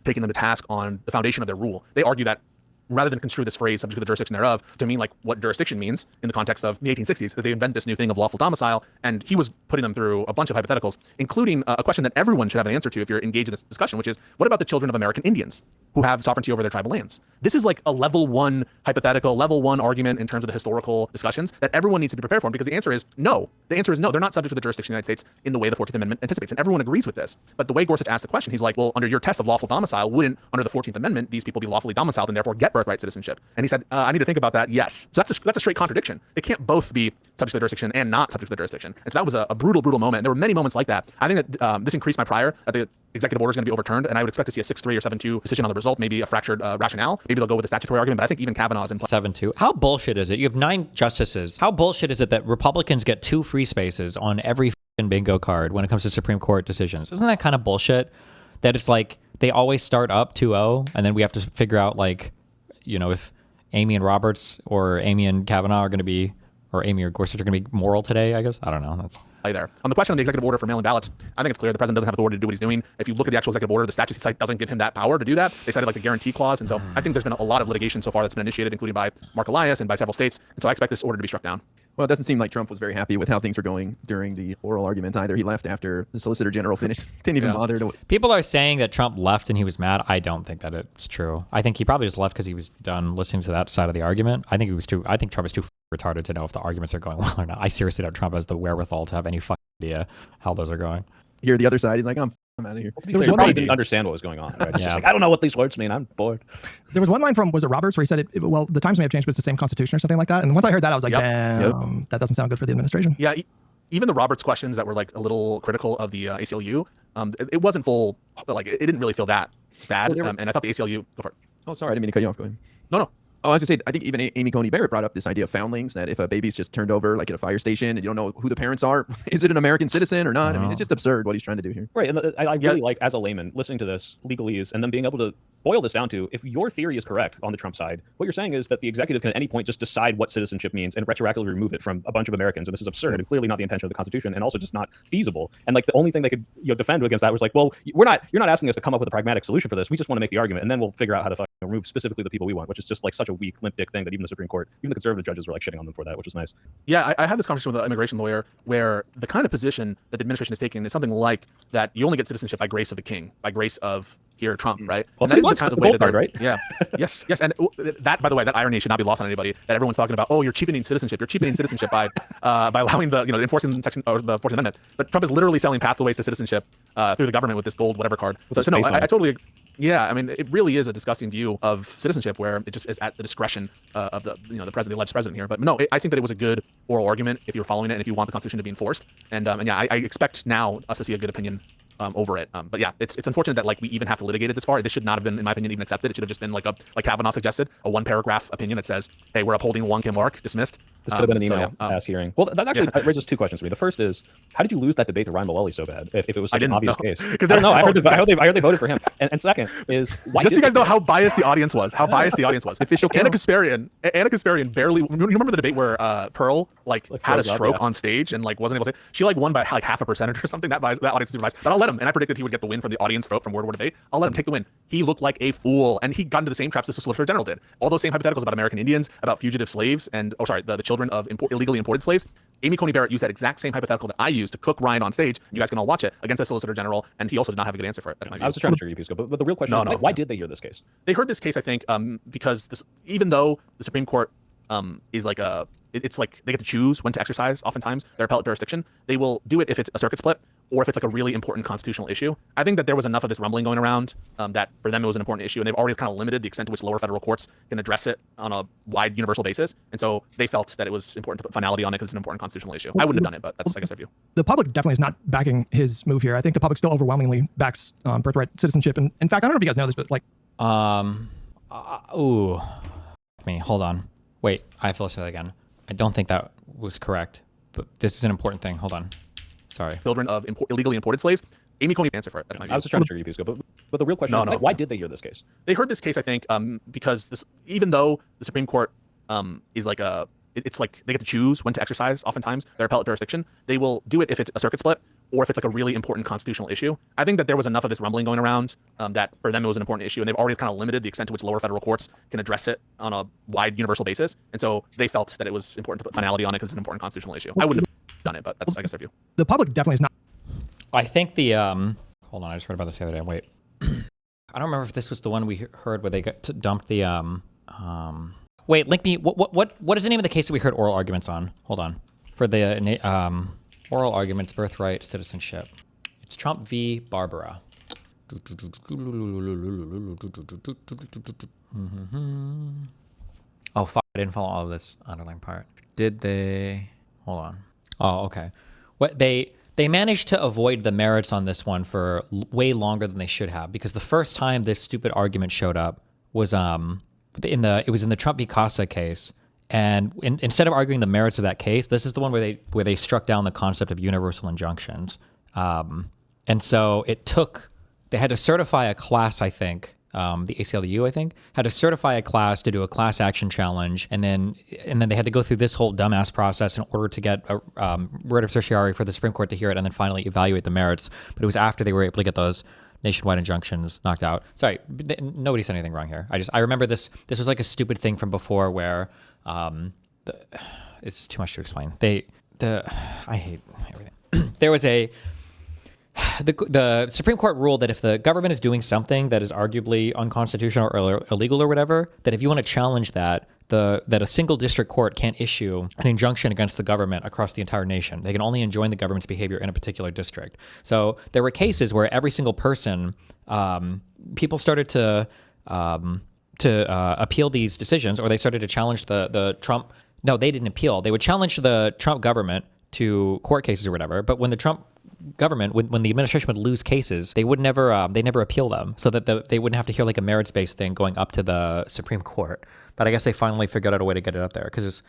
taking them to task on the foundation of their rule. They argue that rather than construe this phrase subject to the jurisdiction thereof to mean like what jurisdiction means in the context of the 1860s, that they invent this new thing of lawful domicile. And he was putting them through a bunch of hypotheticals, including a question that everyone should have an answer to if you're engaged in this discussion, which is, what about the children of American Indians who have sovereignty over their tribal lands? This is like a level 1 hypothetical, level 1 argument in terms of the historical discussions that everyone needs to be prepared for, because the answer is no. The answer is no. They're not subject to the jurisdiction of the United States in the way the 14th Amendment anticipates, and everyone agrees with this. But the way Gorsuch asked the question, he's like, well, under your test of lawful domicile, wouldn't, under the 14th Amendment, these people be lawfully domiciled and therefore get birthright citizenship? And he said, I need to think about that. Yes. So that's a straight contradiction. They can't both be subject to the jurisdiction and not subject to the jurisdiction. And so that was a brutal moment. And there were many moments like that. I think that this increased my prior that the executive order is going to be overturned, and I would expect to see a 6-3 or 7-2 decision on the result, maybe a fractured rationale. Maybe they'll go with the statutory argument, but I think even Kavanaugh's in play. 7-2. How bullshit is it? You have 9 justices. How bullshit is it that Republicans get 2 free spaces on every f***ing bingo card when it comes to Supreme Court decisions? Isn't that kind of bullshit? That it's like they always start up 2-0, and then we have to figure out, like, you know, if Amy and Roberts or Amy and Kavanaugh are going to be, or Amy or Gorsuch are going to be moral today, I guess. I don't know. That's there. On the question of the executive order for mail-in ballots, I think it's clear the president doesn't have authority to do what he's doing. If you look at the actual executive order, the statute site doesn't give him that power to do that. They cited like the guarantee clause, and so I think there's been a lot of litigation so far that's been initiated, including by Mark Elias and by several states, and so I expect this order to be struck down. Well, it doesn't seem like Trump was very happy with how things were going during the oral argument either. He left after the Solicitor General finished. Didn't even bother to. People are saying that Trump left and he was mad. I don't think that it's true. I think he probably just left because he was done listening to that side of the argument. I think Trump is too retarded to know if the arguments are going well or not. I seriously doubt Trump has the wherewithal to have any idea how those are going. Hear the other side. He's like, I'm out of here. Well, he probably didn't understand what was going on. Right? It's just like, I don't know what these words mean. I'm bored. There was one line from, was it Roberts, where he said, well, the times may have changed, but it's the same constitution or something like that. And once I heard that, I was like, damn, that doesn't sound good for the administration. Yeah, even the Roberts questions that were like a little critical of the ACLU, it wasn't full, like it didn't really feel that bad. Well, and I thought the ACLU, go for it. Oh, sorry, I didn't mean to cut you off. Go ahead. No. Oh, I was going to say, I think even Amy Coney Barrett brought up this idea of foundlings, that if a baby's just turned over like at a fire station and you don't know who the parents are, is it an American citizen or not? I mean, it's just absurd what he's trying to do here. Right, and I really like, as a layman, listening to this legalese and then being able to boil this down to, if your theory is correct on the Trump side, what you're saying is that the executive can at any point just decide what citizenship means and retroactively remove it from a bunch of Americans, and this is absurd and clearly not the intention of the Constitution, and also just not feasible. And like the only thing they could defend against that was like, well, you're not asking us to come up with a pragmatic solution for this. We just want to make the argument, and then we'll figure out how to remove specifically the people we want, which is just like such a weak, limp dick thing that even the Supreme Court, even the conservative judges were like shitting on them for that, which is nice. Yeah, I had this conversation with an immigration lawyer where the kind of position that the administration is taking is something like that you only get citizenship by grace of the king, by grace of here Trump, right? Well, that is the kind of way that card, right? Yeah. yes. And that, by the way, that irony should not be lost on anybody. That everyone's talking about, oh, you're cheapening citizenship. You're cheapening citizenship by allowing the, enforcing section or the 14th Amendment. But Trump is literally selling pathways to citizenship through the government with this gold whatever card. So no, I totally. Yeah, I mean, it really is a disgusting view of citizenship where it just is at the discretion of the president, the alleged president here. But no, I think that it was a good oral argument if you're following it and if you want the Constitution to be enforced. And yeah, I expect now us to see a good opinion over it. But yeah, it's unfortunate that like we even have to litigate it this far. This should not have been, in my opinion, even accepted. It should have just been like Kavanaugh suggested, a 1-paragraph opinion that says, hey, we're upholding one Kim Mark, dismissed. This could have been an email ass hearing. Well, that actually raises 2 questions for me. The first is, how did you lose that debate to Ryan Mullally so bad if it was such an obvious case? Because I don't know. I heard they voted for him. And second is, why just so you guys know how biased the audience was. Official Anna Kasparian barely. You remember the debate where Pearl like had a stroke on stage and like wasn't able to. She like won by like 0.5% or something. That audience is super biased. But I'll let him. And I predicted he would get the win from the audience vote from Word War debate. I'll let him take the win. He looked like a fool, and he got into the same traps as the Solicitor General did. All those same hypotheticals about American Indians, about fugitive slaves, and the children of illegally imported slaves. Amy Coney Barrett used that exact same hypothetical that I used to cook Ryan on stage. You guys can all watch it against the Solicitor General, and he also did not have a good answer for it. That's my view. I was just trying to trigger you, Pisco, but the real question is, why did they hear this case? They heard this case, I think, because even though the Supreme Court is like it's like they get to choose when to exercise oftentimes their appellate jurisdiction, they will do it if it's a circuit split or if it's like a really important constitutional issue. I think that there was enough of this rumbling going around that for them it was an important issue, and they've already kind of limited the extent to which lower federal courts can address it on a wide universal basis. And so they felt that it was important to put finality on it because it's an important constitutional issue. I wouldn't have done it, but that's, I guess, their view. The public definitely is not backing his move here. I think the public still overwhelmingly backs birthright citizenship. And in fact, I don't know if you guys know this, but like, hold on. Wait, I have to listen to that again. I don't think that was correct, but this is an important thing. Hold on. Sorry. Children of illegally imported slaves. Amy Coney answer for it. That's my view. I was just trying to trigger you, Pisco, but the real question is, why did they hear this case? They heard this case, I think, because even though the Supreme Court is like it's like they get to choose when to exercise oftentimes their appellate jurisdiction, they will do it if it's a circuit split or if it's like a really important constitutional issue. I think that there was enough of this rumbling going around that for them it was an important issue, and they've already kind of limited the extent to which lower federal courts can address it on a wide universal basis. And so they felt that it was important to put finality on it because it's an important constitutional issue. I wouldn't have done it, but that's, I guess, their view. The public definitely is not. I think the hold on, I just heard about this the other day. Wait, I don't remember if this was the one we heard where they got dumped the Wait, link me. What is the name of the case that we heard oral arguments on? Hold on, for the oral arguments, birthright, citizenship. It's Trump v. Barbara. Oh fuck! I didn't follow all of this underlying part. Did they? Hold on. Oh, okay. What they managed to avoid the merits on this one for way longer than they should have, because the first time this stupid argument showed up was it was in the Trump v. Casa case, and instead of arguing the merits of that case, this is the one where they struck down the concept of universal injunctions, and so they had to certify a class, I think. The ACLU, I think, had to certify a class to do a class action challenge, and then they had to go through this whole dumbass process in order to get a writ of certiorari for the Supreme Court to hear it and then finally evaluate the merits. But it was after they were able to get those nationwide injunctions knocked out. Sorry, nobody said anything wrong here. I remember this was like a stupid thing from before where it's too much to explain. I hate everything. There was the Supreme Court ruled that if the government is doing something that is arguably unconstitutional or illegal or whatever, that if you want to challenge that a single district court can't issue an injunction against the government across the entire nation. They can only enjoin the government's behavior in a particular district. So there were cases where every single person, people started to appeal these decisions, or they started to challenge the Trump. No, they didn't appeal. They would challenge the Trump government to court cases or whatever. But when the Trump government, when the administration would lose cases, they never appeal them, so that they wouldn't have to hear like a merits-based thing going up to the Supreme Court. But I guess they finally figured out a way to get it up there, because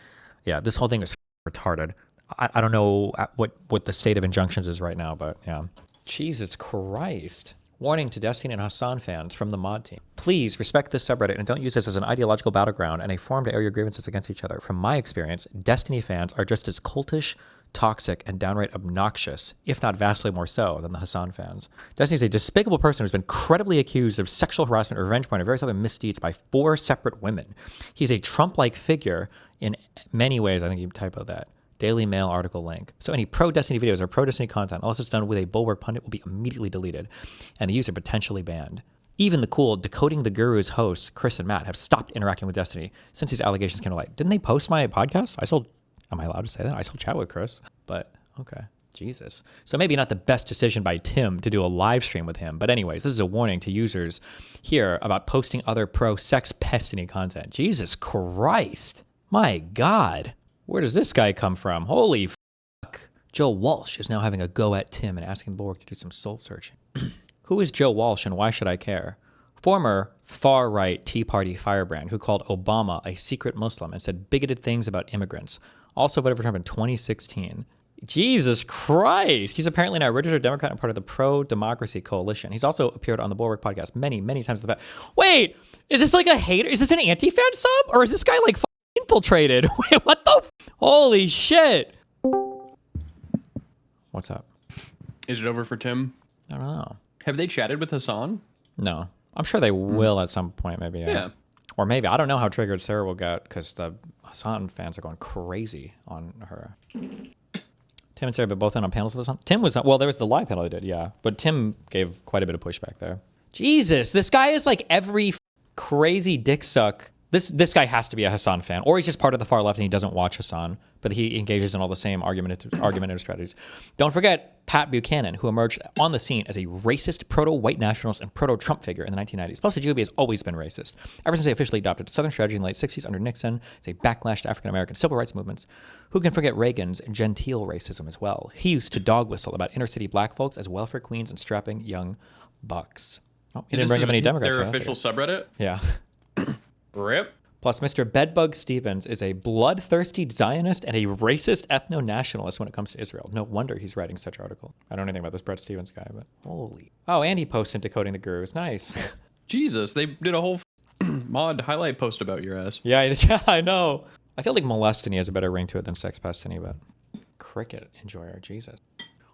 this whole thing was retarded. I don't know what the state of injunctions is right now, but yeah. Jesus Christ. Warning to Destiny and Hasan fans from the mod team. Please respect this subreddit and don't use this as an ideological battleground and a forum to air your grievances against each other. From my experience, Destiny fans are just as cultish, toxic, and downright obnoxious, if not vastly more so, than the Hasan fans. Destiny is a despicable person who's been credibly accused of sexual harassment, revenge porn, and various other misdeeds by 4 separate women. He's a Trump-like figure in many ways. I think you typoed that. Daily Mail article link. So any pro-Destiny videos or pro-Destiny content, unless it's done with a Bulwark pundit, will be immediately deleted, and the user potentially banned. Even the cool Decoding the Guru's hosts, Chris and Matt, have stopped interacting with Destiny since these allegations came to light. Didn't they post my podcast? Am I allowed to say that? I still chat with Chris, but okay. Jesus. So maybe not the best decision by Tim to do a live stream with him. But anyways, this is a warning to users here about posting other pro-sex Destiny content. Jesus Christ. My God. Where does this guy come from? Holy fuck. Joe Walsh is now having a go at Tim and asking Bulwark to do some soul searching. Who is Joe Walsh and why should I care? Former far-right Tea Party firebrand who called Obama a secret Muslim and said bigoted things about immigrants. Also voted for Trump in 2016. Jesus Christ. He's apparently now a registered Democrat and part of the pro-democracy coalition. He's also appeared on the Bulwark podcast many, many times in the past. Wait, is this like a hater? Is this an anti-fan sub? Or is this guy like infiltrated? Wait, what the? Holy shit. What's up? Is it over for Tim? I don't know. Have they chatted with Hasan? No. I'm sure they will at some point, maybe. Yeah. Or maybe. I don't know how triggered Sarah will get because the Hasan fans are going crazy on her. Tim and Sarah have both been on panels with us. Tim was well. There was the live panel they did, yeah, but Tim gave quite a bit of pushback there. Jesus, this guy is like every crazy dick suck. This guy has to be a Hasan fan, or he's just part of the far left and he doesn't watch Hasan, but he engages in all the same argumentative strategies. Don't forget Pat Buchanan, who emerged on the scene as a racist proto-white nationalist and proto-Trump figure in the 1990s. Plus, the GOP has always been racist. Ever since they officially adopted Southern strategy in the late 60s under Nixon, it's a backlash to African-American civil rights movements. Who can forget Reagan's genteel racism as well? He used to dog whistle about inner-city black folks as welfare queens and strapping young bucks. Oh, he didn't bring up any Democrats. Their official subreddit? Yeah. Rip. Plus, Mr. Bedbug Stevens is a bloodthirsty Zionist and a racist ethno-nationalist when it comes to Israel. No wonder he's writing such articles. I don't know anything about this Brett Stevens guy, but holy. Oh, and he posted Decoding the Gurus. Nice. Jesus, they did a whole mod highlight post about your ass. Yeah, I know. I feel like Molestiny has a better ring to it than Sex Pestiny, but cricket enjoyer, Jesus.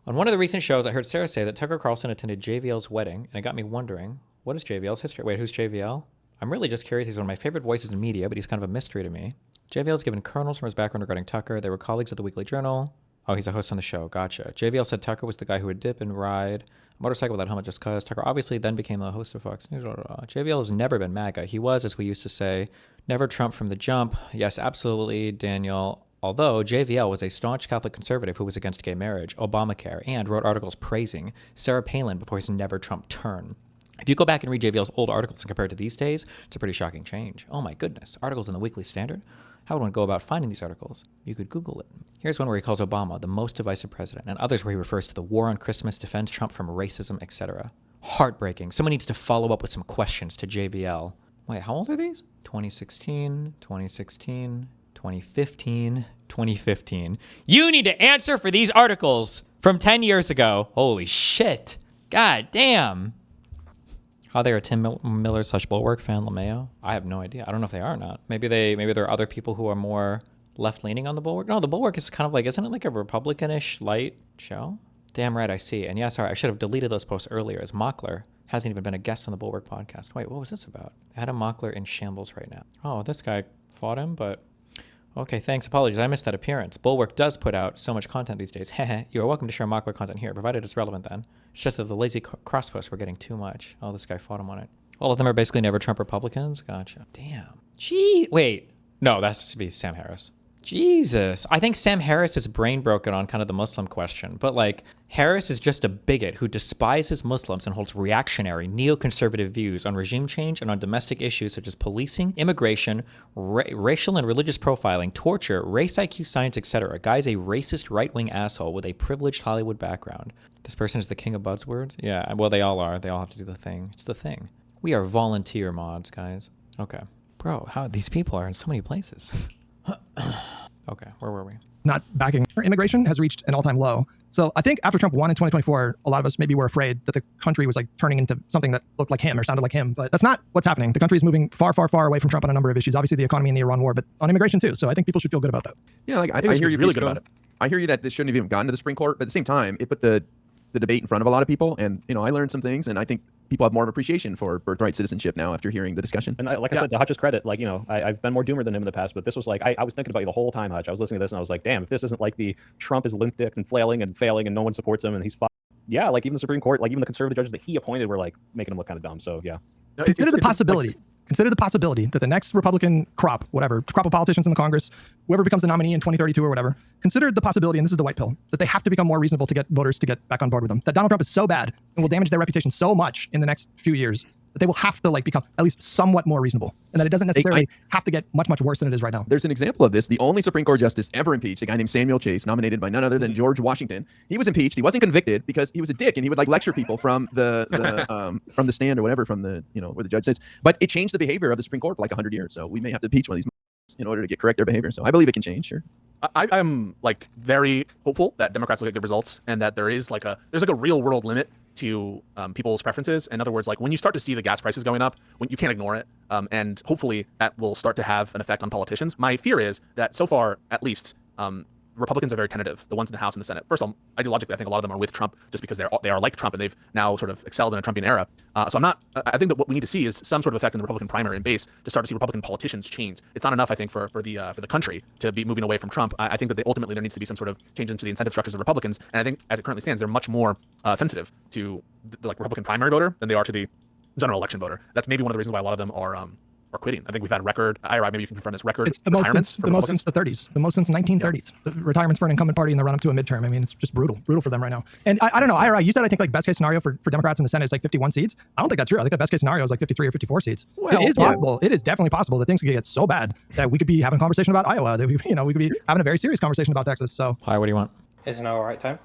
On one of the recent shows, I heard Sarah say that Tucker Carlson attended JVL's wedding, and it got me wondering, what is JVL's history? Wait, who's JVL? I'm really just curious. He's one of my favorite voices in media, but he's kind of a mystery to me. JVL's given kernels from his background regarding Tucker. They were colleagues at the Weekly Journal. Oh, he's a host on the show. Gotcha. JVL said Tucker was the guy who would dip and ride a motorcycle without helmet just cause. Tucker obviously then became the host of Fox News. JVL has never been MAGA. He was, as we used to say, never Trump from the jump. Yes, absolutely, Daniel. Although JVL was a staunch Catholic conservative who was against gay marriage, Obamacare, and wrote articles praising Sarah Palin before his never Trump turn. If you go back and read JVL's old articles and compare it to these days, it's a pretty shocking change. Oh my goodness, articles in the Weekly Standard? How would one go about finding these articles? You could Google it. Here's one where he calls Obama the most divisive president, and others where he refers to the war on Christmas, defends Trump from racism, etc. Heartbreaking. Someone needs to follow up with some questions to JVL. Wait, how old are these? 2016, 2016, 2015, 2015. You need to answer for these articles from 10 years ago. Holy shit. God damn. Are they a Tim Miller / Bulwark fan, LeMayo? I have no idea. I don't know if they are or not. Maybe there are other people who are more left-leaning on the Bulwark. No, the Bulwark is kind of like, isn't it like a Republican-ish light show? Damn right, I see. And yeah, sorry, I should have deleted those posts earlier, as Mockler hasn't even been a guest on the Bulwark podcast. Wait, what was this about? Adam Mockler in shambles right now. Oh, this guy fought him, but okay, thanks. Apologies, I missed that appearance. Bulwark does put out so much content these days. Heh, you are welcome to share Mockler content here, provided it's relevant then. It's just that the lazy cross posts were getting too much. Oh, this guy fought him on it. All of them are basically never Trump Republicans? Gotcha. Damn. Gee, wait. No, that's to be Sam Harris. Jesus. I think Sam Harris is brain broken on kind of the Muslim question, but like Harris is just a bigot who despises Muslims and holds reactionary, neoconservative views on regime change and on domestic issues such as policing, immigration, racial and religious profiling, torture, race IQ science, etc. Guy's a racist right-wing asshole with a privileged Hollywood background. This person is the king of buzzwords? Yeah, well, they all are. They all have to do the thing. It's the thing. We are volunteer mods, guys. Okay. Bro, how these people are in so many places. Okay, where were we? Not backing immigration has reached an all-time low. So I think after Trump won in 2024, a lot of us maybe were afraid that the country was like turning into something that looked like him or sounded like him, but that's not what's happening. The country is moving far, far, far away from Trump on a number of issues. Obviously the economy and the Iran war, but on immigration too. So I think people should feel good about that. Yeah, like I think hear you really good about it. I hear you that this shouldn't have even gotten to the Supreme Court, but at the same time, it put the debate in front of a lot of people, and I learned some things, and I think people have more of appreciation for birthright citizenship now after hearing the discussion. And I said, to Hutch's credit, like, I've been more doomer than him in the past, but this was like, I was thinking about you the whole time, Hutch. I was listening to this and I was like, damn, if this isn't like the Trump is limp-dicked and flailing and failing and no one supports him and he's yeah, like even the Supreme Court, like even the conservative judges that he appointed were like making him look kind of dumb. So yeah. No, Consider the possibility that the next Republican crop of politicians in the Congress, whoever becomes the nominee in 2032 or whatever, consider the possibility, and this is the white pill, that they have to become more reasonable to get voters to get back on board with them. That Donald Trump is so bad and will damage their reputation so much in the next few years that they will have to like become at least somewhat more reasonable, and that it doesn't necessarily have to get much, much worse than it is right now. There's an example of this. The only Supreme Court justice ever impeached, a guy named Samuel Chase, nominated by none other than George Washington. He was impeached. He wasn't convicted because he was a dick, and he would like lecture people from the stand or whatever, from the where the judge sits. But it changed the behavior of the Supreme Court for like 100 years. So we may have to impeach one of these in order to correct their behavior. So I believe it can change. Sure. I'm like very hopeful that Democrats will get good results, and that there's like a real world limit to people's preferences. In other words, like when you start to see the gas prices going up, when you can't ignore it, and hopefully that will start to have an effect on politicians. My fear is that so far, at least, Republicans are very tentative, the ones in the House and the Senate. First of all, ideologically, I think a lot of them are with Trump just because they are like Trump and they've now sort of excelled in a Trumpian era. So I think that what we need to see is some sort of effect in the Republican primary and base to start to see Republican politicians change. It's not enough, I think, for the country to be moving away from Trump. I think that ultimately there needs to be some sort of change into the incentive structures of Republicans. And I think as it currently stands, they're much more sensitive to the Republican primary voter than they are to the general election voter. That's maybe one of the reasons why a lot of them are quitting. I think we've had record, Ira, maybe you can confirm this, record It's the most retirements since, the most since the 30s, the most since 1930s. The retirements for an incumbent party in the run up to a midterm. I mean, it's just brutal for them right now. And I don't know, Ira, you said I think like best case scenario for Democrats in the Senate is like 51 seats. I don't think that's true. I think the best case scenario is like 53 or 54 seats. Well, it is yeah. possible. It is definitely possible that things could get so bad that we could be having a conversation about Iowa. That we could be having a very serious conversation about Texas. So Hi, what do you want? Is now all right time?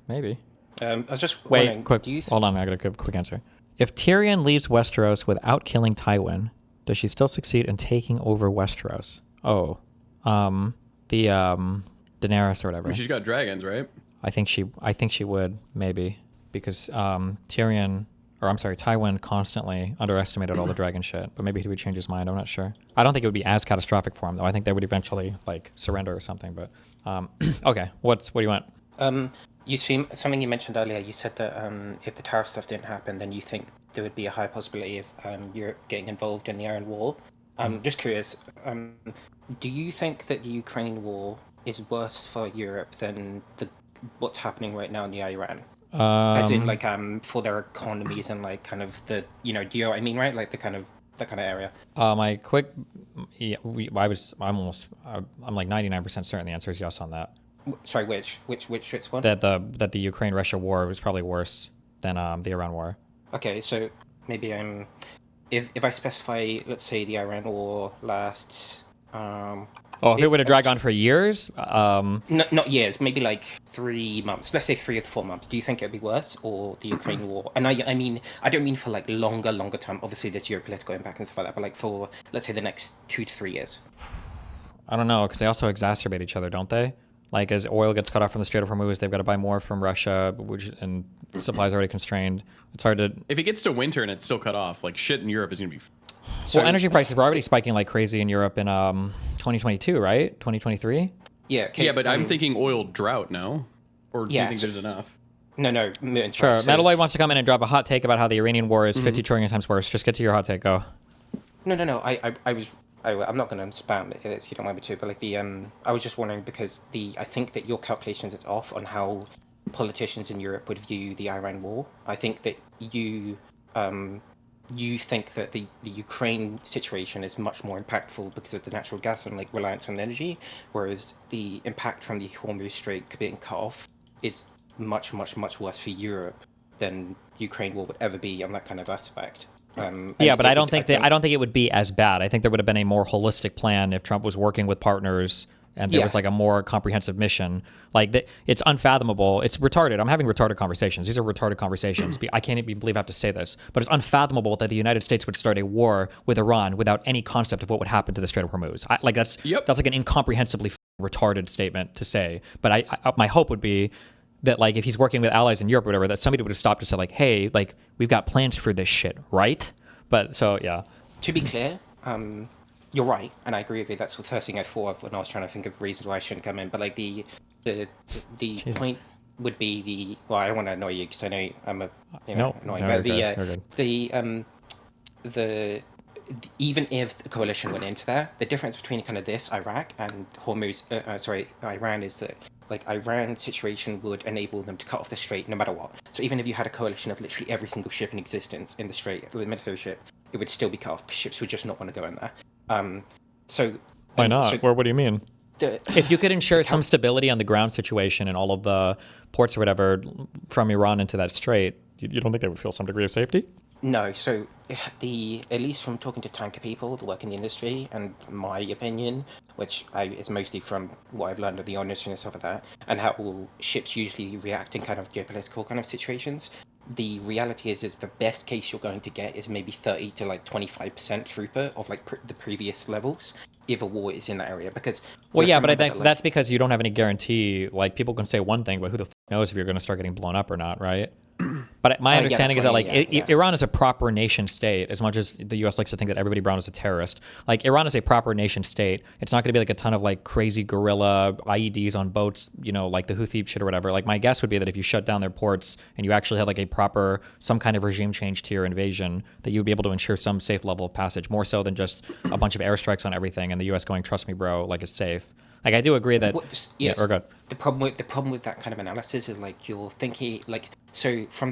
Maybe. I was just wondering, Wait, quick. do you Hold on, I gotta give a quick answer. If Tyrion leaves Westeros without killing Tywin, does she still succeed in taking over Westeros? Oh, the Daenerys or whatever. I mean, she's got dragons, right? I think she would, maybe, because Tywin constantly underestimated all the dragon shit, but maybe he would change his mind. I'm not sure. I don't think it would be as catastrophic for him though. I think they would eventually like surrender or something. But okay, what do you want? Something you mentioned earlier. You said that if the tariff stuff didn't happen, then you think there would be a high possibility of Europe getting involved in the Iron War. Just curious, do you think that the Ukraine war is worse for Europe than what's happening right now in the Iran? As in, like, for their economies and like kind of do you know what I mean, right? Like that kind of area. I'm like 99% certain the answer is yes on that. Sorry, which one? That the Ukraine-Russia war was probably worse than the Iran war. Okay, so maybe if I specify, let's say the Iran war lasts. If it would have dragged on for years. Not years, maybe like 3 months. Let's say 3 or 4 months. Do you think it'd be worse, or the Ukraine war? And I mean, I don't mean for like longer term. Obviously, there's geopolitical impact and stuff like that. But like for, let's say, the next 2 to 3 years. I don't know, because they also exacerbate each other, don't they? Like, as oil gets cut off from the Strait of Hormuz, they've got to buy more from Russia, and supplies are already constrained. It's hard to... If it gets to winter and it's still cut off, like shit in Europe is going to be... Well, energy prices were already spiking like crazy in Europe in 2022, right? 2023? Yeah. Okay, Yeah, but I'm thinking oil drought, no? Or do you think there's enough? No, Mout's Sure. right. So, Metaloid wants to come in and drop a hot take about how the Iranian war is 50 trillion times worse. Just get to your hot take. Go. No. I'm not going to spam it if you don't mind me to, but like I was just wondering because I think that your calculations is off on how politicians in Europe would view the Iran war. I think that you think that the Ukraine situation is much more impactful because of the natural gas and like reliance on energy, whereas the impact from the Hormuz Strait being cut off is much worse for Europe than the Ukraine war would ever be on that kind of aspect. Yeah, but I don't think it would be as bad. I think there would have been a more holistic plan if Trump was working with partners and there was like a more comprehensive mission. Like it's unfathomable. It's retarded. I'm having retarded conversations. These are retarded conversations. I can't even believe I have to say this, but it's unfathomable that the United States would start a war with Iran without any concept of what would happen to the Strait of Hormuz. That's like an incomprehensibly retarded statement to say. But I my hope would be that like if he's working with allies in Europe or whatever, that somebody would have stopped to say like, hey, like we've got plans for this shit, right? But so yeah. To be clear, you're right, and I agree with you. That's the first thing I thought of when I was trying to think of reasons why I shouldn't come in. But like the point would be I don't want to annoy you because I know I'm annoying. But even if the coalition went into there, the difference between kind of this Iraq and Iran is that like Iran situation would enable them to cut off the strait no matter what. So even if you had a coalition of literally every single ship in existence in the strait, the military ship, it would still be cut off because ships would just not want to go in there. Why not? Or what do you mean? If you could ensure some stability on the ground situation and all of the ports or whatever from Iran into that strait, you don't think they would feel some degree of safety? No, so at least from talking to tanker people that work in the industry, and my opinion, which is mostly from what I've learned of the industry and stuff like that, and how ships usually react in kind of geopolitical kind of situations, the reality is the best case you're going to get is maybe 30 to like 25% throughput of like the previous levels if a war is in that area. Because but that's because you don't have any guarantee. Like people can say one thing, but who the knows if you're going to start getting blown up or not, right? But my yeah, understanding is that's that what I like mean, yeah. Iran is a proper nation state. As much as the U.S. likes to think that everybody around is a terrorist, like Iran is a proper nation state. It's not going to be like a ton of like crazy guerrilla IEDs on boats, like the Houthi shit or whatever. Like my guess would be that if you shut down their ports and you actually had like a proper some kind of regime change to your invasion, that you would be able to ensure some safe level of passage, more so than just a bunch of airstrikes on everything and the U.S. going, "Trust me, bro, like it's safe." Like I do agree that. Yes. Or good. The problem with that kind of analysis is like you're thinking like so from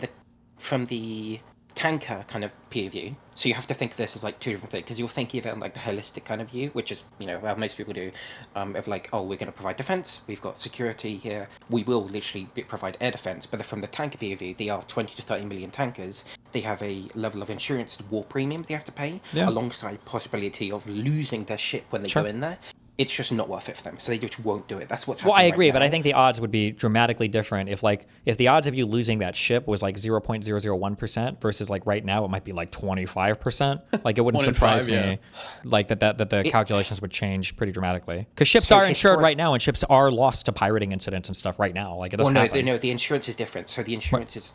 the tanker kind of POV. So you have to think of this as like two different things because you're thinking of it in like the holistic kind of view, which is how most people do, of like, oh, we're going to provide defense, we've got security here, we will literally provide air defense. But from the tanker POV, they are 20 to 30 million tankers. They have a level of insurance war premium they have to pay, alongside possibility of losing their ship when they go in there. It's just not worth it for them, so they just won't do it. That's what's happening. Well, I agree, right but now. I think the odds would be dramatically different if the odds of you losing that ship was like 0.001% versus like right now it might be like 25%. Like it wouldn't 1 in surprise 5, me, like that the calculations would change pretty dramatically because ships are insured right now and ships are lost to pirating incidents and stuff right now. Like it doesn't happen. No, the insurance is different. So the insurance is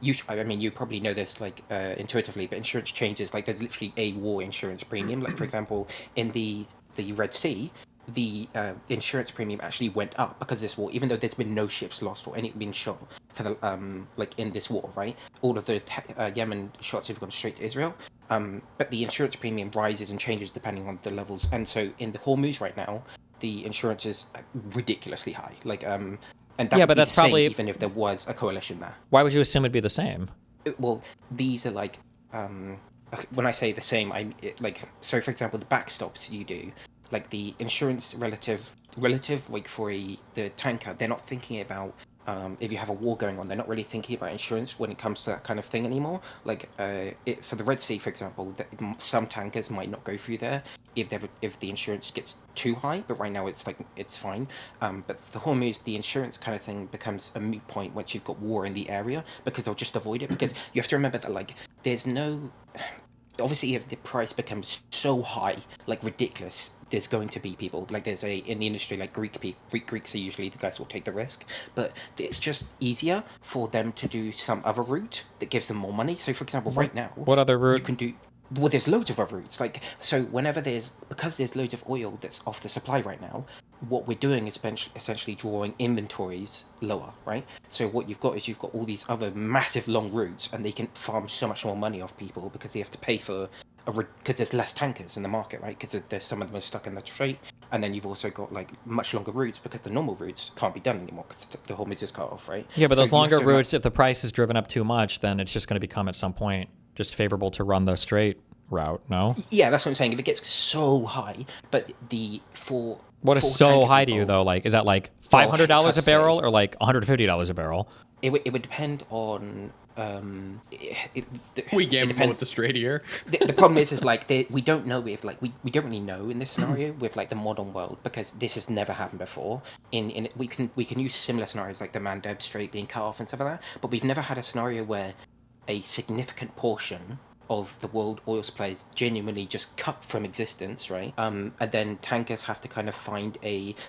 you probably know this like intuitively, but insurance changes. Like there's literally a war insurance premium. Like for example, in the Red Sea, the insurance premium actually went up because of this war, even though there's been no ships lost or any been shot for the like in this war, right? All of the Yemen shots have gone straight to Israel, but the insurance premium rises and changes depending on the levels. And so in the Hormuz right now, the insurance is ridiculously high. Like and that would but be that's the same probably even if there was a coalition there. Why would you assume it'd be the same? Well, these are like when I say the same, so for example, the backstops you do, like the insurance relative like for the tanker, they're not thinking about if you have a war going on, they're not really thinking about insurance when it comes to that kind of thing anymore. Like so the Red Sea, for example, some tankers might not go through there if the insurance gets too high, but right now it's fine. But the Hormuz, the insurance kind of thing becomes a moot point once you've got war in the area because they'll just avoid it, because you have to remember that like there's no. Obviously, if the price becomes so high, like ridiculous, there's going to be people like in the industry like Greeks are usually the guys who will take the risk, but it's just easier for them to do some other route that gives them more money. So, for example, right now, what other route you can do? Well, there's loads of other routes. Like so, because there's loads of oil that's off the supply right now, what we're doing is essentially drawing inventories lower, right? So what you've got all these other massive long routes, and they can farm so much more money off people because they have to pay for because there's less tankers in the market, right? Because there's some of them are stuck in the strait, and then you've also got like much longer routes because the normal routes can't be done anymore because the Hormuz is cut off, right? Yeah, but so those longer routes, if the price is driven up too much, then it's just going to become at some point just favorable to run the straight route. No. Yeah, that's what I'm saying. If it gets so high, but what is so high to you though? Like, is that like $500 a barrel or like $150 a barrel? It would depend on. We gamble with the straight here. The problem is like we don't know if like we don't really know in this scenario with like the modern world, because this has never happened before. We can use similar scenarios like the Mandeb Strait being cut off and stuff like that, but we've never had a scenario where a significant portion of the world oil supply is genuinely just cut from existence, right? And then tankers have to kind of find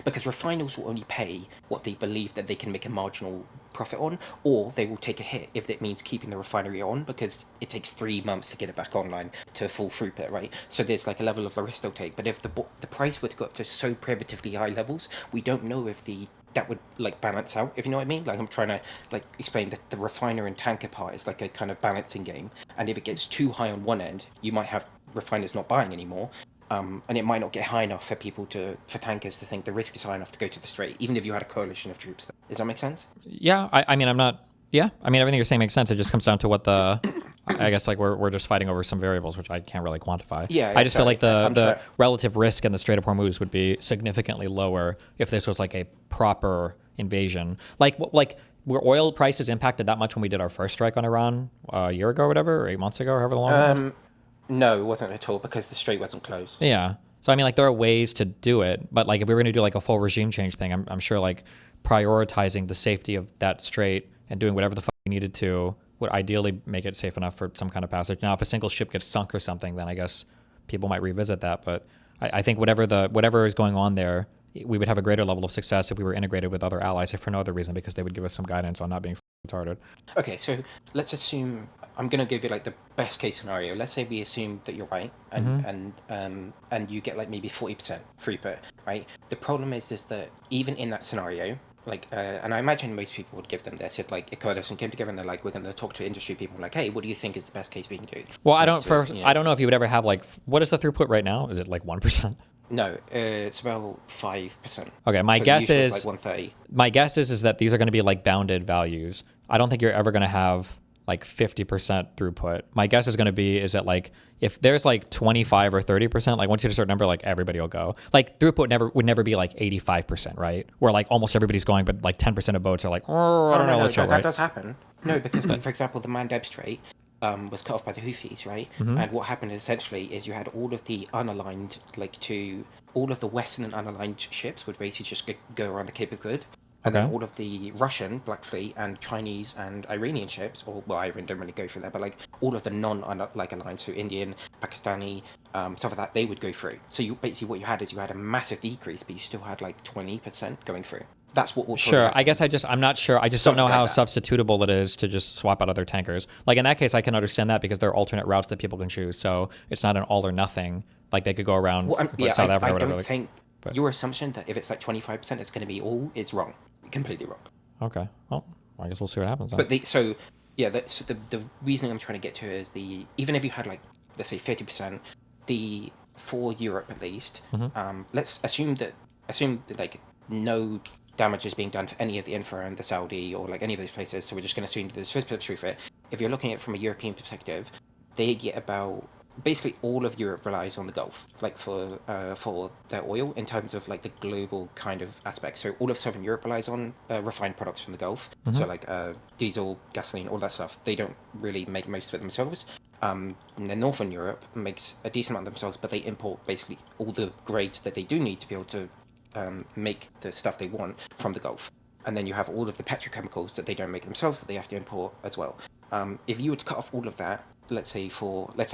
because refiners will only pay what they believe that they can make a marginal profit on, or they will take a hit if it means keeping the refinery on, because it takes 3 months to get it back online to full throughput, right? So there's like a level of risk they'll take. But if the price were to go up to so prohibitively high levels, we don't know if that would like balance out, if you know what I mean. Like I'm trying to like explain that the refiner and tanker part is like a kind of balancing game, and if it gets too high on one end, you might have refiners not buying anymore, and it might not get high enough for tankers to think the risk is high enough to go to the strait, even if you had a coalition of troops there. Does that make sense? Yeah, I mean everything you're saying makes sense. It just comes down to what the I guess like we're just fighting over some variables which I can't really quantify. Yeah, I just feel like the relative risk in the Strait of Hormuz would be significantly lower if this was like a proper invasion. Like were oil prices impacted that much when we did our first strike on Iran a year ago or whatever, or 8 months ago, or however long it was? No, it wasn't at all, because the strait wasn't closed. Yeah. So I mean, like there are ways to do it, but like if we were going to do like a full regime change thing, I'm sure like prioritizing the safety of that strait and doing whatever the fuck we needed to would ideally make it safe enough for some kind of passage. Now, if a single ship gets sunk or something, then I guess people might revisit that. But I think whatever is going on there, we would have a greater level of success if we were integrated with other allies, if for no other reason, because they would give us some guidance on not being retarded. Okay, so let's assume I'm gonna give you like the best case scenario. Let's say we assume that you're right, and you get like maybe 40% throughput, right? The problem is that even in that scenario, like, and I imagine most people would give them this if like Ecoadison came together and they're like, we're gonna talk to industry people, like, hey, what do you think is the best case we can do? Well, I Like, don't to, first. you know- I don't know if you would ever have like what is the throughput right now? Is it like 1%? No, it's about 5%. Okay, my So guess usually it's is like 130. my guess is that these are going to be like bounded values. I don't think you're ever going to have like 50% throughput. My guess is going to be is that like if there's like 25 or 30%, like once you hit a certain number, like everybody will go. Like throughput would never be like 85%, right? Where like almost everybody's going, but like 10% of boats are like, oh, I don't know, let's try, that right? does happen. No, because like for example, the Mandeb Strait was cut off by the Houthis, right? And what happened essentially is you had all of the unaligned, all of the Western and unaligned ships would basically just go around the Cape of Good. And then Okay. all of the Russian Black Fleet and Chinese and Iranian ships, or well, Iran don't really go through there, but like all of the aligned, so Indian, Pakistani, stuff like that, they would go through. So you basically what you had is you had a massive decrease, but you still had like 20% going through. That's what will probably Sure. happen. I guess I'm not sure. I just don't know Something how like that. substitutable it is to just swap out other tankers. Like in that case, I can understand that because there are alternate routes that people can choose. So it's not an all or nothing. Like they could go around Well, South Africa I or whatever. don't like- think but- your assumption that if it's like 25%, it's going to be all, it's wrong. Completely wrong. Okay. Well, I guess we'll see what happens. Then. But the reasoning I'm trying to get to is even if you had like, let's say 50%, for Europe at least, let's assume that like no damage is being done for any of the infra and the Saudi or like any of those places. So we're just going to assume that there's 50% throughput. If you're looking at it from a European perspective, they get about basically all of Europe relies on the Gulf, like for their oil in terms of like the global kind of aspect. So all of Southern Europe relies on refined products from the Gulf. So like diesel, gasoline, all that stuff. They don't really make most of it themselves. And then Northern Europe makes a decent amount themselves, but they import basically all the grades that they do need to be able to make the stuff they want from the Gulf. And then you have all of the petrochemicals that they don't make themselves that they have to import as well. If you were to cut off all of that, let's say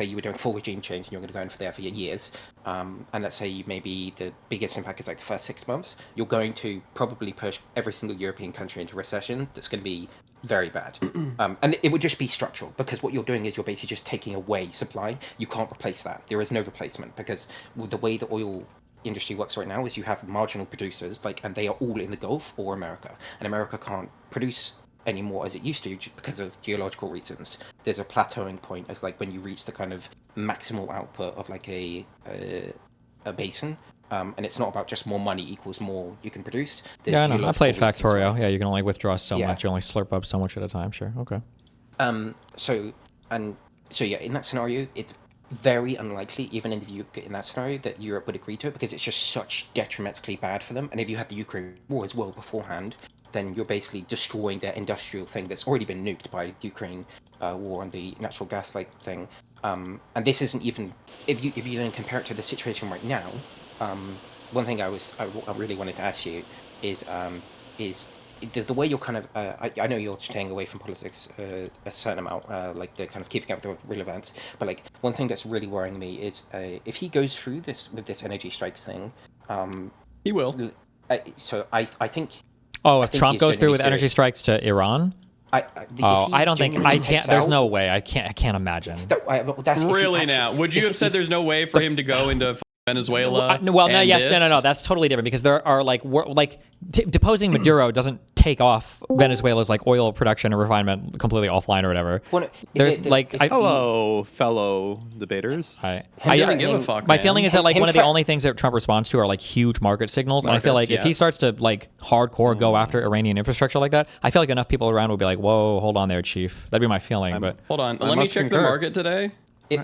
you were doing full regime change and you're going to go in for there for years, and let's say maybe the biggest impact is like the first 6 months, you're going to probably push every single European country into recession. That's going to be very bad. And it would just be structural, because what you're doing is you're basically just taking away supply. You can't replace that. There is no replacement, because with the way the oil industry works right now is you have marginal producers, and they are all in the Gulf or America, and America can't produce anymore as it used to because of geological reasons. There's a plateauing point as like when you reach the kind of maximal output of like a basin, and it's not about just more money equals more you can produce. There's Yeah, I know. I geological played reasons as well. Factorio. Yeah, you can only withdraw so Yeah. much. You only slurp up so much at a time. Sure. Okay. So in that scenario, it's very unlikely, even in that scenario, that Europe would agree to it, because it's just such detrimentally bad for them. And if you had the Ukraine war as well beforehand, then you're basically destroying their industrial thing that's already been nuked by the Ukraine war and the natural gas thing. And this isn't even, if you then compare it to the situation right now. One thing I really wanted to ask you is the way you're kind of, I know you're staying away from politics a certain amount, like the kind of keeping up with the real events, but like one thing that's really worrying me is if he goes through this with this energy strikes thing, He will. so I think. Oh, I if think Trump he's goes through with genuinely energy serious. strikes to Iran? I don't think I can't. There's no way. I can't imagine. That's Really now? Would you have said there's no way for him to go into Venezuela? No, and that's totally different, because there are deposing Maduro doesn't take off Venezuela's like oil production and refinement completely offline or whatever. There's Hello, fellow debaters. I doesn't give a fuck. My man. feeling is that like one of the only things that Trump responds to are like huge market signals, and I feel like Markets, if he yeah. starts to like hardcore go after Iranian infrastructure like that, I feel like enough people around will be like, "Whoa, hold on there, chief." That'd be my feeling. But Hold on. I Let me must check the concur. market today.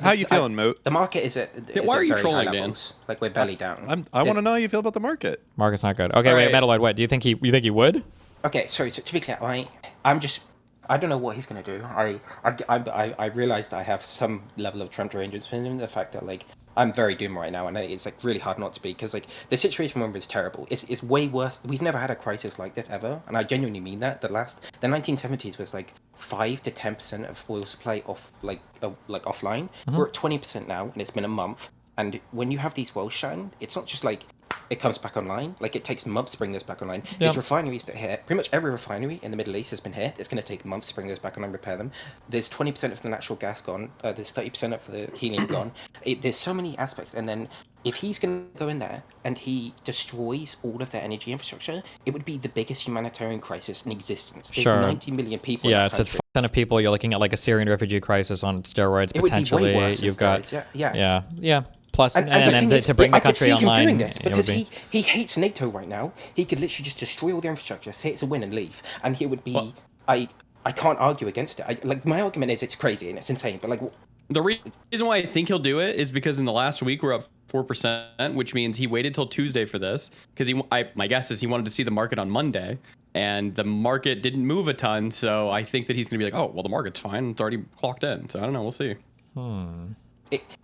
How you feeling, Mout? The market is at why are you very trolling, high Dan? levels. Like we're belly down. I want to know how you feel about the market. market's not good. Okay, All wait, right. Metalord, what? Do you think he would? Okay, sorry. So to be clear, I don't know what he's gonna do. I realized I have some level of Trump derangement in him. The fact that like I'm very doomed right now, and it's like really hard not to be, because like the situation we're in is terrible. It's way worse. We've never had a crisis like this ever, and I genuinely mean that. The 1970s was like 5 to 10% of oil supply offline. We're at 20% now, and it's been a month. And when you have these wells shutting, it's not just like it comes back online. Like, it takes months to bring this back online. Yep. There's refineries that hit. Pretty much every refinery in the Middle East has been hit. It's going to take months to bring those back online and repair them. There's 20% of the natural gas gone. There's 30% of the helium gone. There's so many aspects. And then if he's going to go in there and he destroys all of their energy infrastructure, it would be the biggest humanitarian crisis in existence. There's Sure. 90 million people. Yeah, in it's that a country. ton of people. You're looking at like a Syrian refugee crisis on steroids It would be potentially. way worse than You've got steroids, yeah. yeah. Plus, and the then thing is, to bring the I could country see him online, doing this it would because be. he hates NATO right now. He could literally just destroy all the infrastructure, say it's a win, and leave, and he would be. Well- I can't argue against it. Like, my argument is it's crazy and it's insane, but like, The reason why I think he'll do it is because in the last week we're up 4%, which means he waited till Tuesday for this because my guess is he wanted to see the market on Monday, and the market didn't move a ton. So I think that he's going to be like, oh, well, the market's fine. It's already clocked in. So I don't know. We'll see.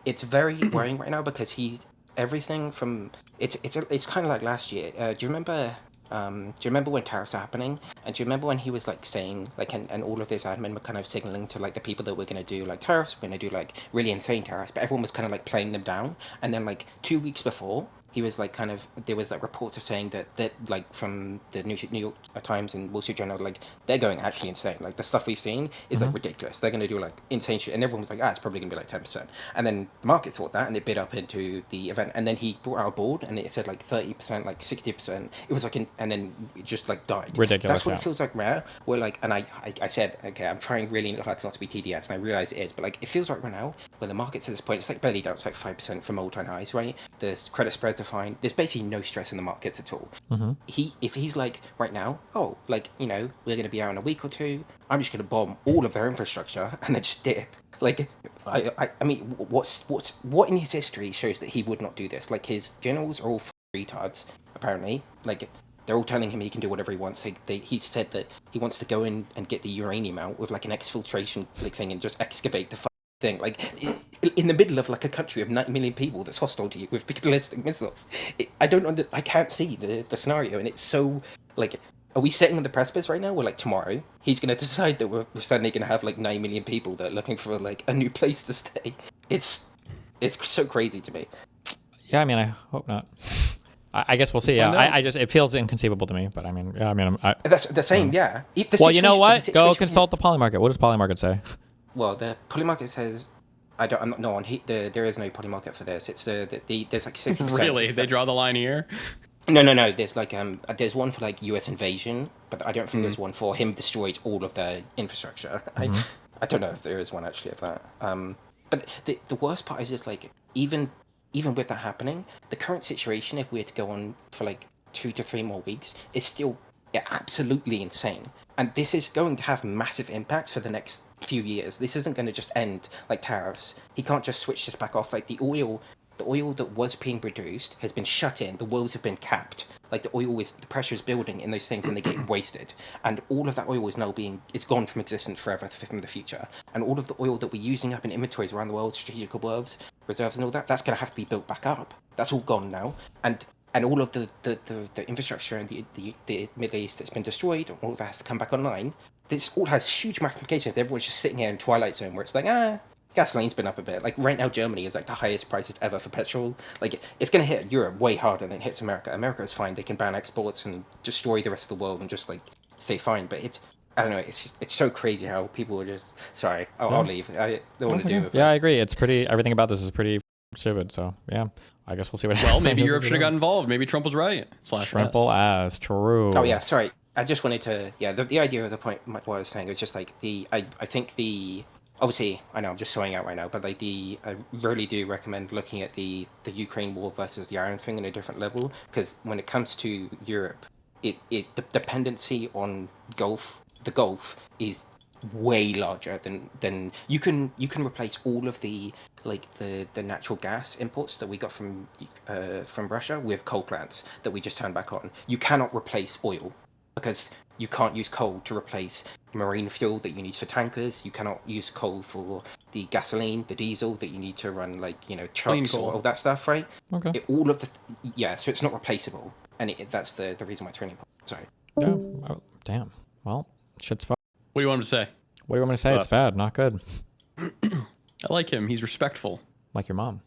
it's very worrying right now because everything from it's kind of like last year. Do you remember? Do you remember when tariffs were happening? And do you remember when he was like saying like and all of this admin were kind of signaling to like the people that we're gonna do like tariffs, we're gonna do like really insane tariffs, but everyone was kind of like playing them down. And then like 2 weeks before, he was like kind of there was like reports of saying that like from the New York Times and Wall Street Journal, like they're going actually insane. Like the stuff we've seen is like ridiculous. They're gonna do like insane shit, and everyone was like, it's probably gonna be like 10%. And then the market thought that, and it bid up into the event. And then he brought out a board, and it said like 30%, like 60%. It was like, and then it just like died. Ridiculous. That's what it feels like rare. Where like, and I said, okay, I'm trying really hard not to be TDS, and I realize it is, but like it feels like right now, where the market's at this point, it's like barely down. It's like 5% from all-time highs, right? There's credit spreads are fine. There's basically no stress in the markets at all. If he's like right now, oh, like, you know, we're going to be out in a week or two, I'm just going to bomb all of their infrastructure and then just dip. Like, I mean, what in his history shows that he would not do this? Like, his generals are all retards, apparently. Like, they're all telling him he can do whatever he wants. He said that he wants to go in and get the uranium out with like an exfiltration like thing and just excavate the thing, like in the middle of like a country of 90 million people that's hostile to you with ballistic missiles. I can't see the scenario, and it's so like, are we sitting on the precipice right now where like tomorrow he's going to decide that we're suddenly going to have like 9 million people that are looking for like a new place to stay? It's so crazy to me. Yeah, I mean, I hope not. I guess we'll see. Yeah, I just it feels inconceivable to me, but I mean, That's the same. Yeah. Well, you know what? Go consult the poly market. What does poly market say? Well, the poly market says, I'm not no on. There is no poly market for this. It's there's like 60%. Really? They draw the line here? No. There's like there's one for like U.S. invasion, but I don't think there's one for him destroys all of their infrastructure. I don't know if there is one actually of that. But the worst part is just like even with that happening, the current situation, if we had to go on for like 2 to 3 more weeks, is still absolutely insane. And this is going to have massive impacts for the next few years. This isn't going to just end like tariffs. He can't just switch this back off. Like the oil that was being produced has been shut in. The wells have been capped. Like the pressure is building in those things and they get wasted. And all of that oil is now it's gone from existence forever from the future. And all of the oil that we're using up in inventories around the world, strategic reserves and all that, that's going to have to be built back up. That's all gone now. And all of the infrastructure in the Middle East that's been destroyed, all of that has to come back online. This all has huge ramifications. Everyone's just sitting here in Twilight Zone where it's like, gasoline's been up a bit. Like right now, Germany is like the highest prices ever for petrol. Like it's going to hit Europe way harder than it hits America. America is fine. They can ban exports and destroy the rest of the world and just like stay fine. But I don't know. It's so crazy how people are just. Sorry, I'll leave. I don't want to do it. Yeah, I agree. It's pretty. Everything about this is pretty stupid. So yeah, I guess we'll see what happens. Well, maybe Europe should have got involved. Maybe Trump was right. Trimple as true. Oh yeah, sorry. I just wanted to. Yeah, the idea of the point. What I was saying was just like I think obviously I know I'm just throwing out right now, but like I really do recommend looking at the Ukraine war versus the Iran thing on a different level, because when it comes to Europe, the dependency on the Gulf is way larger than you can replace all of the natural gas imports that we got from Russia with coal plants that we just turned back on. You cannot replace oil because you can't use coal to replace marine fuel that you need for tankers. You cannot use coal for the gasoline, the diesel that you need to run trucks or all that stuff, right? Okay. So it's not replaceable, and that's the reason why it's really important. Sorry. Yeah. Oh, damn. Well, shit's fucked. What do you want him to say? What do you want me to say? It's bad, not good. I like him. He's respectful. Like your mom.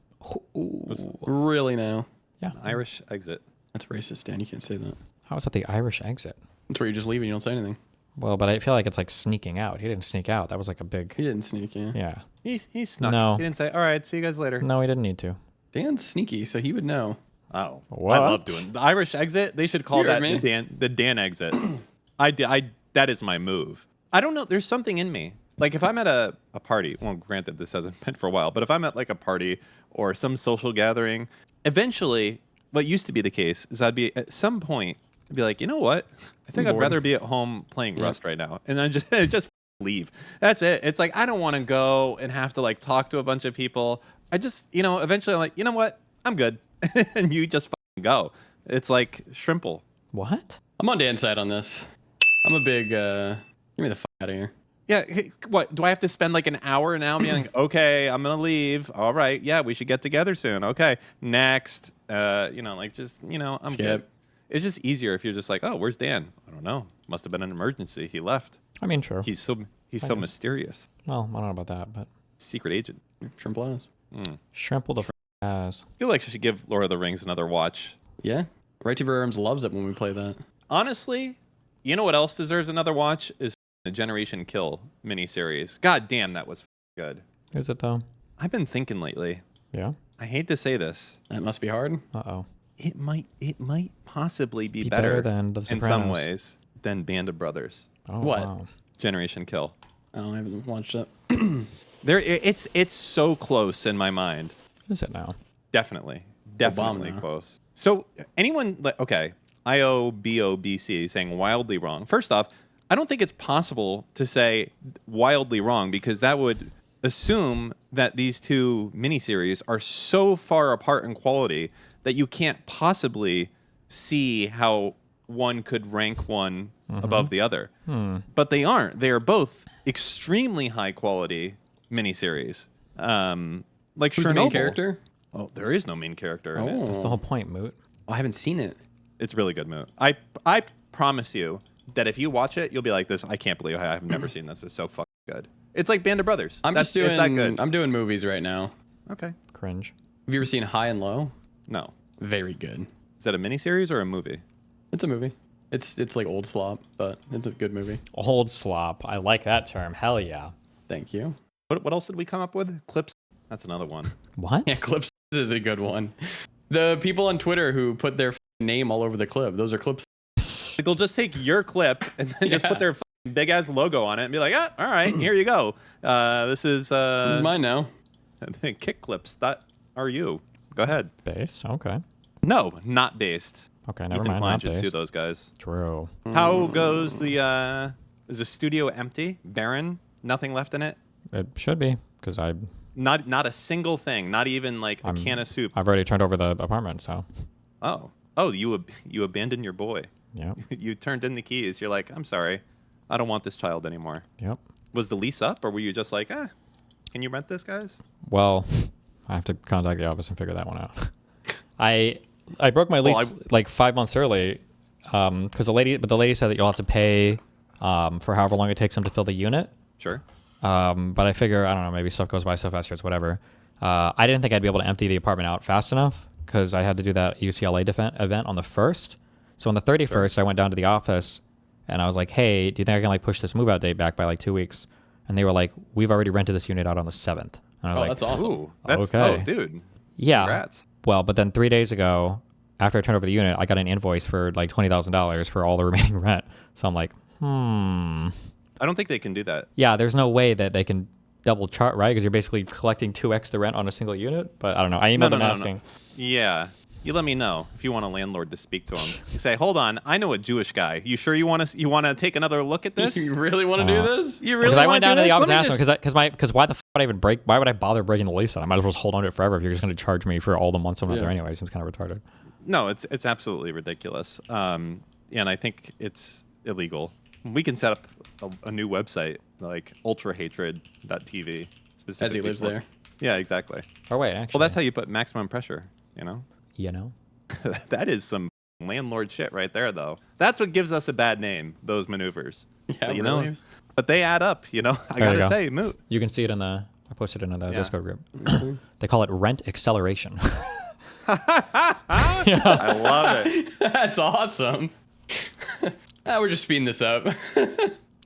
Really now? Yeah. Irish exit. That's racist, Dan. You can't say that. How is that the Irish exit? That's where you just leave and you don't say anything. Well, but I feel like it's like sneaking out. He didn't sneak out. That was like a big. He didn't sneak, yeah. Yeah. He snuck. No. He didn't say, all right, see you guys later. No, he didn't need to. Dan's sneaky, so he would know. Oh, What? I love doing the Irish exit. They should call You heard that me. the Dan exit. That is my move. I don't know. There's something in me. Like if I'm at a party, well, granted this hasn't been for a while, but if I'm at like a party or some social gathering, eventually what used to be the case is I'd be at some point, I'd be like, you know what? I think I'd bored. rather be at home playing Rust right now. And then just leave. That's it. It's like, I don't want to go and have to like talk to a bunch of people. I just, eventually I'm like, you know what? I'm good. And you just go. It's like shrimple. What? I'm on Dan's side on this. I'm a big, get me the fuck out of here. Yeah, what, do I have to spend like an hour now being like, okay, I'm gonna leave. All right, yeah, we should get together soon. Okay, next. I'm Skip. good. It's just easier if you're just like, oh, where's Dan? I don't know. Must have been an emergency. He left. I mean, true. He's so mysterious. Well, I don't know about that, but Secret agent. Shrimp Blast. Shrimple the ass. I feel like I should give Lord of the Rings another watch. Yeah. Right to Your Arms loves it when we play that. Honestly, you know what else deserves another watch is the Generation Kill miniseries. God damn, that was good. Is it though? I've been thinking lately. Yeah. I hate to say this. That must be hard. Uh-oh. It might possibly be better better than The in some Sopranos. ways than Band of Brothers. Oh, What? wow. Generation Kill. Oh, I haven't watched it. It's so close in my mind. Is it now? Definitely Obama. close. So anyone like okay, IOBOBC saying wildly wrong. First off, I don't think it's possible to say wildly wrong because that would assume that these two miniseries are so far apart in quality that you can't possibly see how one could rank one above the other. But they aren't. They are both extremely high quality miniseries. Like Who's Chernobyl. the main character? Oh, there is no main character in it. That's the whole point, Moot. Oh, I haven't seen it. It's really good, Moot. I promise you that if you watch it, you'll be like this. I can't believe I have never seen this. It's so fucking good. It's like Band of Brothers. It's that good. I'm doing movies right now. Okay. Cringe. Have you ever seen High and Low? No. Very good. Is that a miniseries or a movie? It's a movie. It's like old slop, but it's a good movie. Old slop. I like that term. Hell yeah. Thank you. What else did we come up with? Clips. That's another one. What? Yeah, Clips is a good one. The people on Twitter who put their name all over the clip, those are Clips. They'll just take your clip and then just put their big ass logo on it and be like, ah, all right, here you go. This is mine now. Kick clips. That are you. Go ahead. Based? Okay. No, not based. Okay, never Ethan mind. Klein Not should sue based. those guys. True. How goes the is the studio empty? Barren? Nothing left in it? It should be, because Not a single thing, not even like a can of soup. I've already turned over the apartment, so. Oh, you abandoned your boy. Yep. You turned in the keys. You're like, I'm sorry. I don't want this child anymore. Yep. Was the lease up or were you just like, can you rent this, guys? Well, I have to contact the office and figure that one out. I broke my lease like 5 months early, because the lady said that you'll have to pay for however long it takes them to fill the unit. Sure. But I figure, I don't know, maybe stuff goes by so fast or it's whatever. I didn't think I'd be able to empty the apartment out fast enough because I had to do that UCLA event on the 1st. So on the 31st, I went down to the office and I was like, hey, do you think I can like push this move out date back by like 2 weeks? And they were like, we've already rented this unit out on the 7th. And I was like, that's awesome. Ooh, that's, okay. Oh, dude. Yeah. Congrats. Well, but then 3 days ago, after I turned over the unit, I got an invoice for like $20,000 for all the remaining rent. So I'm like, I don't think they can do that. Yeah, there's no way that they can double chart, right? Because you're basically collecting 2x the rent on a single unit. But I don't know. I emailed them asking. Yeah. You let me know if you want a landlord to speak to him. You say, hold on, I know a Jewish guy. You sure you want to take another look at this? You really want to do this? You really Because I want went to do down to the this? office Let and me asked them, because why would I bother breaking the lease? I might as well just hold on to it forever if you're just going to charge me for all the months I'm not there anyway. It seems kind of retarded. No, it's absolutely ridiculous. And I think it's illegal. We can set up a new website like ultrahatred.tv specifically. As he lives there. Yeah, exactly. Oh wait, actually. Well, that's how you put maximum pressure, you know? You know? That is some landlord shit right there, though. That's what gives us a bad name, those maneuvers. Yeah, But, you really? know, but they add up, you know? I There you gotta go. say, Moot. You can see it I posted it in the Yeah. Discord group. They call it rent acceleration. I love it. That's awesome. We're just speeding this up.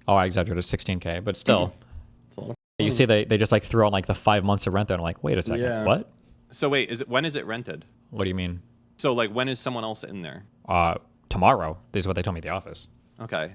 Oh, I exaggerated 16K, but still. You see, they just like threw on like the 5 months of rent there. And I'm like, wait a second, Yeah. what? So wait, when is it rented? What do you mean? So like, when is someone else in there? Tomorrow. This is what they told me at the office. Okay.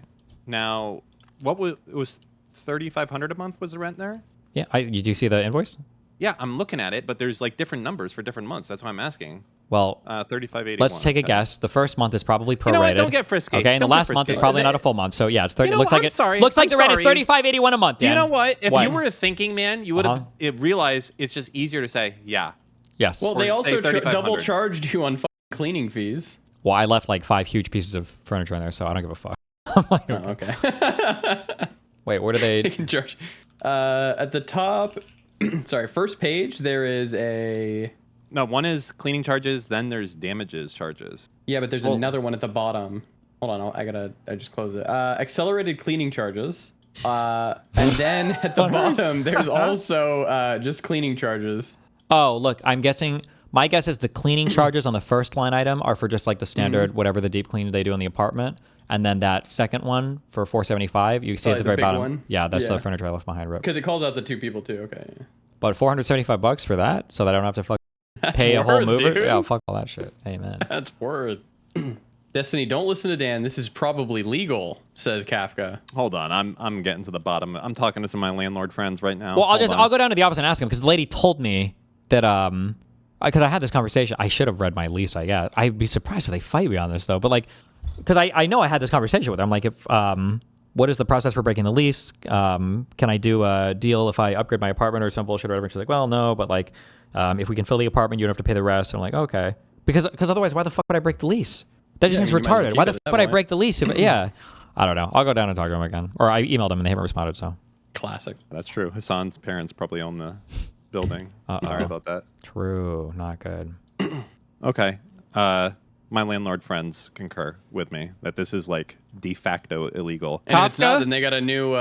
Now, it was $3,500 a month was the rent there? Yeah, did you see the invoice? Yeah, I'm looking at it, but there's like different numbers for different months. That's why I'm asking. Well, 35.81. let's take a guess. The first month is probably prorated. You know what? Don't get frisky. Okay, and the Don't get last month is frisky. probably not a full month. So yeah, it's 30. You know, looks like I'm it. sorry. Looks like I'm the rent is sorry. $35.81 a month. Do you Dan. know what? If What? you were thinking, man, you would have realized it's just easier to say, yeah. Yes. Well, Or they say also 3,500. double charged you on cleaning fees. Well, I left like 5 huge pieces of furniture in there, so I don't give a fuck. I'm like, Oh, okay. wait, where do They they? can charge. At the top, sorry, first page, there is a... No, one is cleaning charges, then there's damages charges. Yeah, but there's another one at the bottom. Hold on, I just closed it. Accelerated cleaning charges. And then at the bottom, there's also just cleaning charges. Oh, look, I'm guessing. My guess is the cleaning charges on the first line item are for just like the standard whatever the deep clean they do in the apartment, and then that second one for $475. You see at the very big bottom. one? Yeah, that's the Yeah. furniture I left behind. Rip. Because it calls out the 2 people too. Okay. But $475 for that, so that I don't have to That's pay a whole worth, mover. dude. Yeah, fuck all that shit. Amen. That's worth. Destiny, don't listen to Dan. This is probably legal, says Kafka. Hold on, I'm getting to the bottom. I'm talking to some of my landlord friends right now. Well, Hold on. I'll go down to the office and ask him because the lady told me that because I had this conversation. I should have read my lease. I guess I'd be surprised if they fight me on this though. But like, because I know I had this conversation with her. I'm like, if what is the process for breaking the lease? Can I do a deal if I upgrade my apartment or some bullshit or whatever? And she's like, well, no, but like, if we can fill the apartment, you don't have to pay the rest. And I'm like, okay, because otherwise, why the fuck would I break the lease? That just Yeah, seems you might as well retarded. keep Why it the at fuck that would I point. break the lease? Yeah, I don't know. I'll go down and talk to them again, or I emailed them and they haven't responded. So Classic. That's true. Hassan's parents probably own the building. Sorry about that. true, not good. Okay. My landlord friends concur with me that this is like de facto illegal. And if it's not, then they got a new.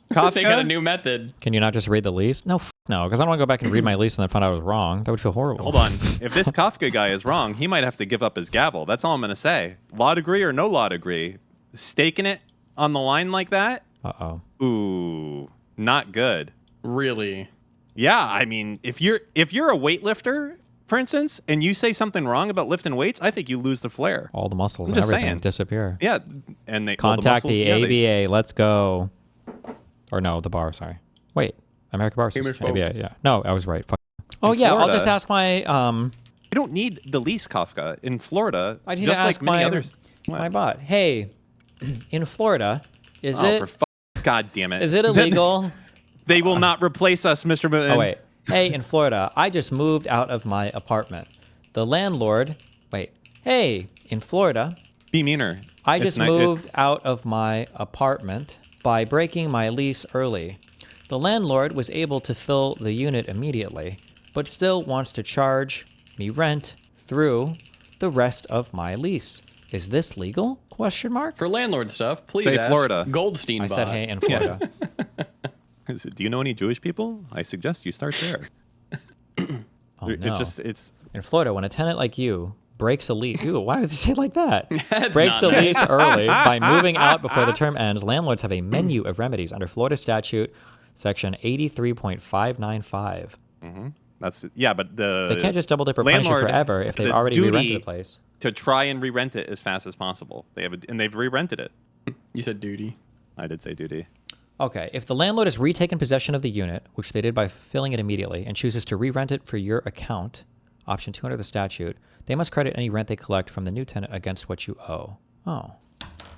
They got a new method. Can you not just read the lease? No, no, because I don't want to go back and read my lease and then find out I was wrong. That would feel horrible. Hold on. If this Kafka guy is wrong, he might have to give up his gavel. That's all I'm going to say. Law degree or no law degree, staking it on the line like that? Uh-oh. Ooh, not good. Really? Yeah, I mean, if you're a weightlifter, for instance, and you say something wrong about lifting weights, I think you lose the flair. All the muscles I'm and just everything saying. disappear. Yeah, and they Contact well, the, the muscles, yeah, ABA. Let's go. Or no, the bar. Sorry. Wait, American Bar Association. ABA. Yeah. No, I was right. Fuck. Oh In yeah, I'll Florida- just ask my You don't need the lease, Kafka. In Florida, I need just to ask like many my others. my bot. Hey, in Florida, is Oh, it God damn it! is it illegal? They will not replace us, Mr. Moon. Oh wait. Hey, in Florida, I just moved out of my apartment. The landlord. Wait. Hey, in Florida, Be meaner. I It's just not- moved out of my apartment by breaking my lease early. The landlord was able to fill the unit immediately, but still wants to charge me rent through the rest of my lease. Is this legal? Question mark. For landlord stuff, please Say ask Florida. Goldstein I bot. said, hey, in Florida. Do you know any Jewish people? I suggest you start there. Oh, no. It's In Florida, when a tenant like you breaks a lease, ooh, why would you say it like that? That's Breaks a not lease nice. early by moving out before the term ends, landlords have a menu of remedies under Florida statute section 83.595. that's yeah, but the They can't just double dip or punish you landlord forever if has they've a already re-rented duty the place. to try and re-rent it as fast as possible. They've re-rented it. You said duty. I did say duty. Okay, if the landlord has retaken possession of the unit, which they did by filling it immediately, and chooses to re-rent it for your account, option 2 under the statute, they must credit any rent they collect from the new tenant against what you owe. Oh.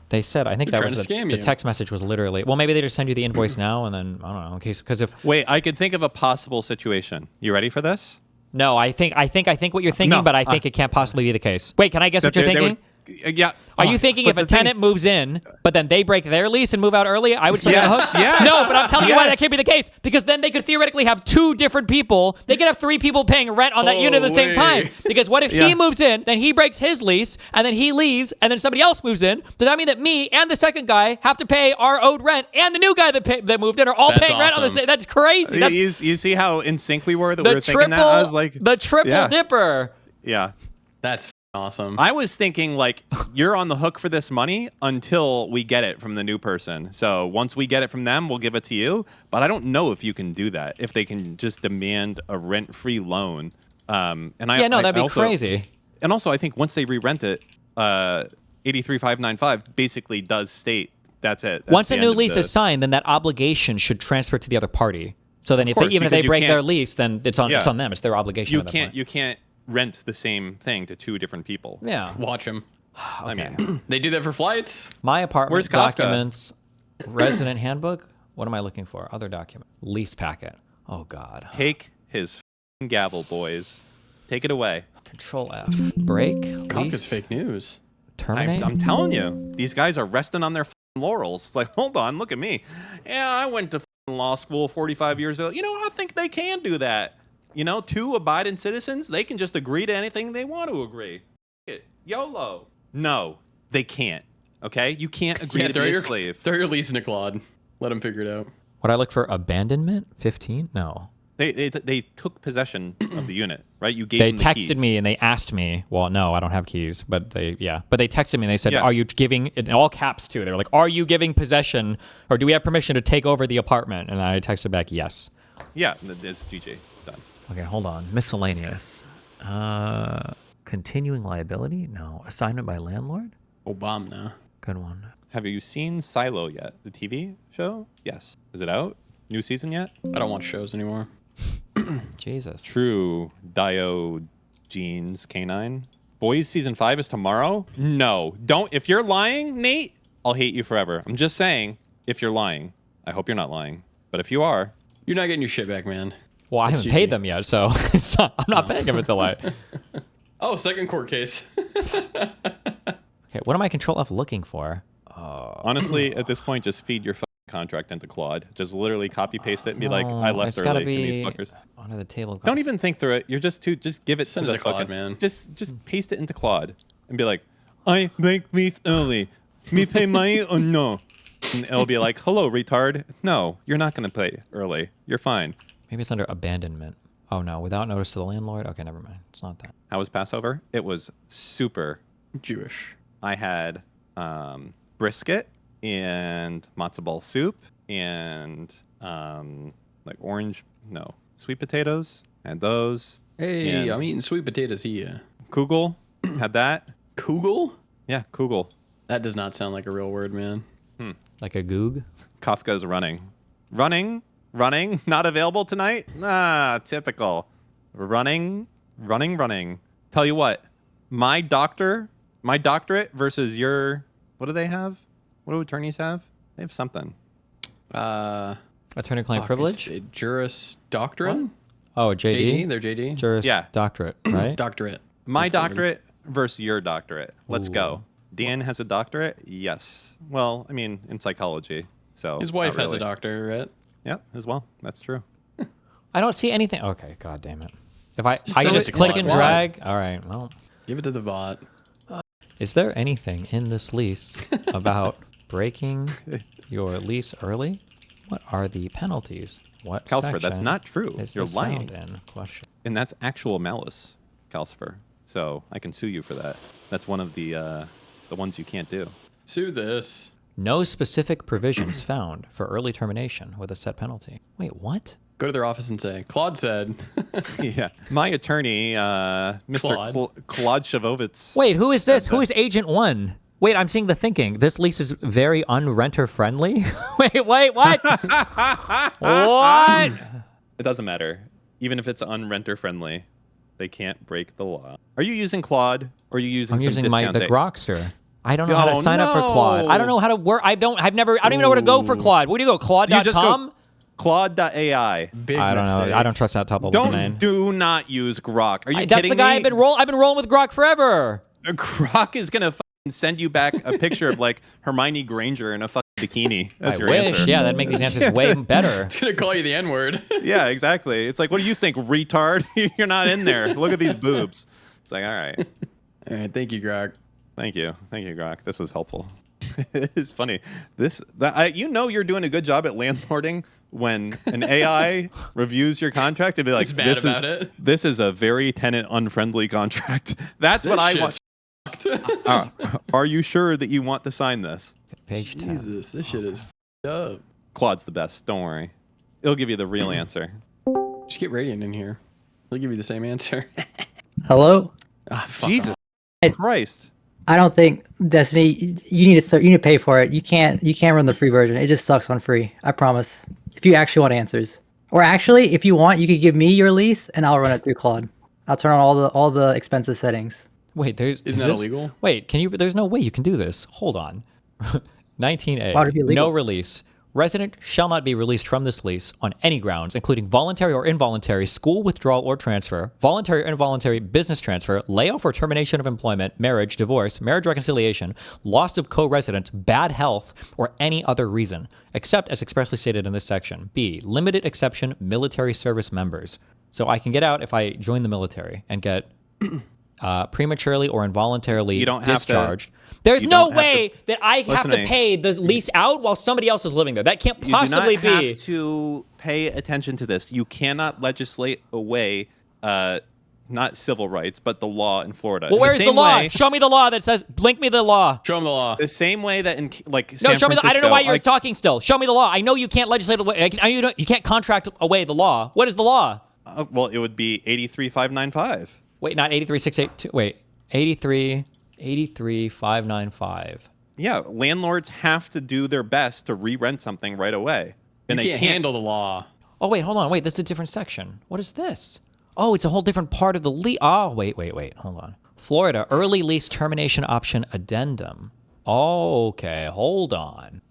They said, I think They're that trying was to scam the you. text message was literally, well, maybe they just send you the invoice now, and then, I don't know, in case, because if, Wait, I could think of a possible situation. You ready for this? no, I think what you're thinking, No, but I think it can't possibly be the case. Wait, can I guess what you're thinking? Yeah. Are you thinking but if a the thing- tenant moves in, but then they break their lease and move out early, I would still get a Yes, hook? yes, No, but I'm telling you why that yes. can't be the case. Because then they could theoretically have 2 different people. They could have 3 people paying rent on that unit at the same time. Because what if he Yeah. moves in, then he breaks his lease, and then he leaves, and then somebody else moves in? Does that mean that me and the second guy have to pay our owed rent, and the new guy that moved in are all That's paying rent on the awesome. same? That's crazy. That's You see how in sync we were that the we were thinking that? I was like, the triple yeah. dipper. yeah. That's awesome. I was thinking like you're on the hook for this money until we get it from the new person. So once we get it from them, we'll give it to you. But I don't know if you can do that. If they can just demand a rent-free loan. That'd be crazy. And also, I think once they re-rent it, 83,595 basically does state that's it. That's Once the a end new of lease the- is signed, then that obligation should transfer to the other party. So then, course, even if because they you break their can't- lease, then it's on Yeah. them. It's their obligation. you at that can't point. you can't rent the same thing to two different people. Yeah. Watch him. I mean, They do that for flights. My apartment Where's Kafka? documents, resident handbook. What am I looking for? Other document. Lease packet. Oh God. take his f***ing gavel, boys. Take it away. Control F. Break. Kafka's Lease. fake news. Terminate. I'm telling you, these guys are resting on their f***ing laurels. It's like, hold on, look at me. Yeah, I went to f***ing law school 45 years ago. I think they can do that. Two abiding citizens, they can just agree to anything they want to agree. YOLO. No, they can't. Okay? You can't agree to be a slave. Throw your lease into Claude. Let him figure it out. Would I look for abandonment? 15? No. They took possession of the unit, right? You gave They them the texted keys. me and they asked me. Well, no, I don't have keys, but they texted me and they said, Yeah. "Are you giving?" In all caps too. They were like, "Are you giving possession, or do we have permission to take over the apartment?" And I texted back, "Yes." Yeah, it's GG. Done. Okay, hold on. Miscellaneous. Continuing liability? No. Assignment by landlord? Obama. Good one. Have you seen Silo yet? The TV show? Yes. Is it out? New season yet? I don't watch shows anymore. Jesus. True Diogenes Canine. Boys season 5 is tomorrow? No. Don't. If you're lying, Nate, I'll hate you forever. I'm just saying, if you're lying. I hope you're not lying. But if you are, You're not getting your shit back, man. Well, I It's haven't GG. paid them yet, so I'm not paying them until I. Oh, second court case. Okay, what am I Control F looking for? honestly, at this point, just feed your fucking contract into Claude. Just literally copy paste it and be like, I No, left it's gotta early. Can these be fuckers? under the table. Don't even think through it. You're just give it Send to it the to Claude, fucking man. Just paste it into Claude and be like, I make leave early. Me pay money or no? And it'll be like, hello, retard. No, you're not gonna pay early. You're fine. Maybe it's under abandonment. Oh no, without notice to the landlord. Okay, never mind. It's not that. How was Passover? It was super. Jewish. I had brisket and matzo ball soup and sweet potatoes. Had those. Hey, And I'm eating sweet potatoes here. Kugel had that. Kugel? Yeah, Kugel. That does not sound like a real word, man. Like a goog? Kafka's running. Not available tonight? Ah, typical. Running. Tell you what, my doctorate versus your, what do they have? What do attorneys have? They have something. Attorney-client privilege? It's a Juris Doctrine? Oh, JD? They're JD? Juris Yeah. doctorate, right? Doctorate. My That's the word. doctorate versus your doctorate. Let's Ooh. go. Dan has a doctorate? Yes. Well, I mean, in psychology. So His wife not has a really. doctorate. Yep, as well. That's true. I don't see anything. Okay, god damn it. If I Just can send it just to click Claude. and drag. All right, well. Give it to the bot. Is there anything in this lease about breaking your lease early? What are the penalties? What Calcifer, that's section not true. is You're this lying. found in? Question. And that's actual malice, Calcifer. So I can sue you for that. That's one of the ones you can't do. Sue this. No specific provisions found for early termination with a set penalty. Wait, what? Go to their office and say, Claude said. Yeah. My attorney, Mr. Claude Shavovitz. Wait, who is this? Who is Agent 1? Wait, I'm seeing the thinking. This lease is very unrenter friendly. Wait, what? What? It doesn't matter. Even if it's unrenter friendly, they can't break the law. Are you using Claude or are you using I'm some using discount the date? Grokster. I don't know how to Oh, sign up for Claude. I don't know how to work. I don't even know where to go for Claude. Where do you go? You just Claude.com? go Claude.ai. Big I don't know. mistake. I don't trust that top level domain. Do not use Grok. Are you That's kidding the guy me? I've been rolling with Grok forever. Grok is gonna send you back a picture of like Hermione Granger in a fucking bikini as I your wish. answer. Yeah, that'd make these answers way better. It's going to call you the N-word. Yeah, exactly. It's like, what do you think, retard? You're not in there. Look at these boobs. It's like, all right. All right, thank you, Grog. Thank you, Grok. This was helpful. It's funny. You're doing a good job at landlording when an AI reviews your contract and be like, It's bad about it. This is a very tenant unfriendly contract. That's what I shit's want. fucked. Are you sure that you want to sign this? Page 10. Jesus, this shit is up. Claude's the best. Don't worry. It'll give you the real answer. Just get Radiant in here. He'll give you the same answer. Hello? Fuck Jesus I- Christ. I don't think Destiny. You need to start. You need to pay for it. You can't run the free version. It just sucks on free. I promise. If you actually want answers, or actually, if you want, you could give me your lease and I'll run it through Claude. I'll turn on all the expensive settings. Wait, Isn't that illegal? Wait, can you? There's no way you can do this. Hold on. 19A. Why would it be illegal? No release. Resident shall not be released from this lease on any grounds, including voluntary or involuntary school withdrawal or transfer, voluntary or involuntary business transfer, layoff or termination of employment, marriage, divorce, marriage reconciliation, loss of co-residence, bad health, or any other reason, except as expressly stated in this section. B. Limited exception, military service members. So I can get out if I join the military and get prematurely or involuntarily You don't have to- discharged. There's you no don't have way that I have Listen to to me. pay the lease out while somebody else is living there. That can't You possibly do not be. have to pay attention to this. You cannot legislate away not civil rights, but the law in Florida. Well, In where's the same law? way- Show me the law that says, blink me the law. Show him the law. the same way that in like No, San show me the. I don't know Francisco, why you're like- talking still. Show me the law. I know you can't legislate away. You can't contract away the law. What is the law? well, it would be 83595. Wait, not 83682. Wait, 83595. Yeah, landlords have to do their best to re-rent something right away, and You they can't can't. handle the law. Oh wait, hold on. Wait, this is a different section. What is this? Oh, it's a whole different part of the lease. Oh, wait. Hold on. Florida early lease termination option addendum. Okay, hold on.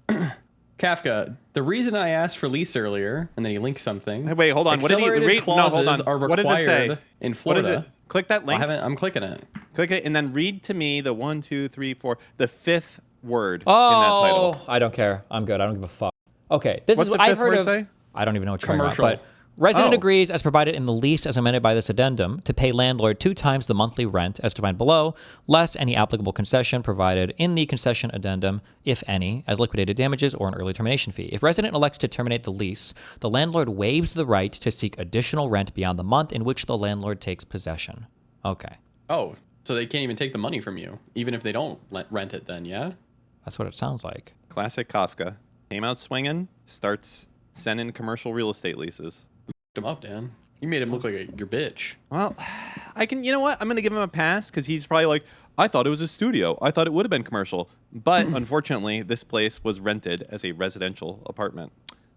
Kafka, the reason I asked for lease earlier, and then he linked something. Hey, wait, hold on. What did he Accelerated read? No, hold clauses on. are What does it say? required in What is Florida. it? Click that link. I'm clicking it. Click it, and then read to me the 1, 2, 3, 4, the fifth word in that Oh, title. I don't care. I'm good. I don't give a fuck. Okay, this What's is the I've fifth heard word of. say? I don't even know what you're talking about. Commercial. But resident Oh. agrees, as provided in the lease as amended by this addendum, to pay landlord 2 times the monthly rent as defined below, less any applicable concession provided in the concession addendum, if any, as liquidated damages or an early termination fee. If resident elects to terminate the lease, the landlord waives the right to seek additional rent beyond the month in which the landlord takes possession. Okay, Oh, so they can't even take the money from you, even if they don't rent it then, yeah? that's what it sounds like. Classic Kafka. Came out swinging, starts sending commercial real estate leases. Fucked him up, Dan. You made him look like your bitch. Well, I can, you know what? I'm going to give him a pass because he's probably like, I thought it was a studio. I thought it would have been commercial. But unfortunately, this place was rented as a residential apartment.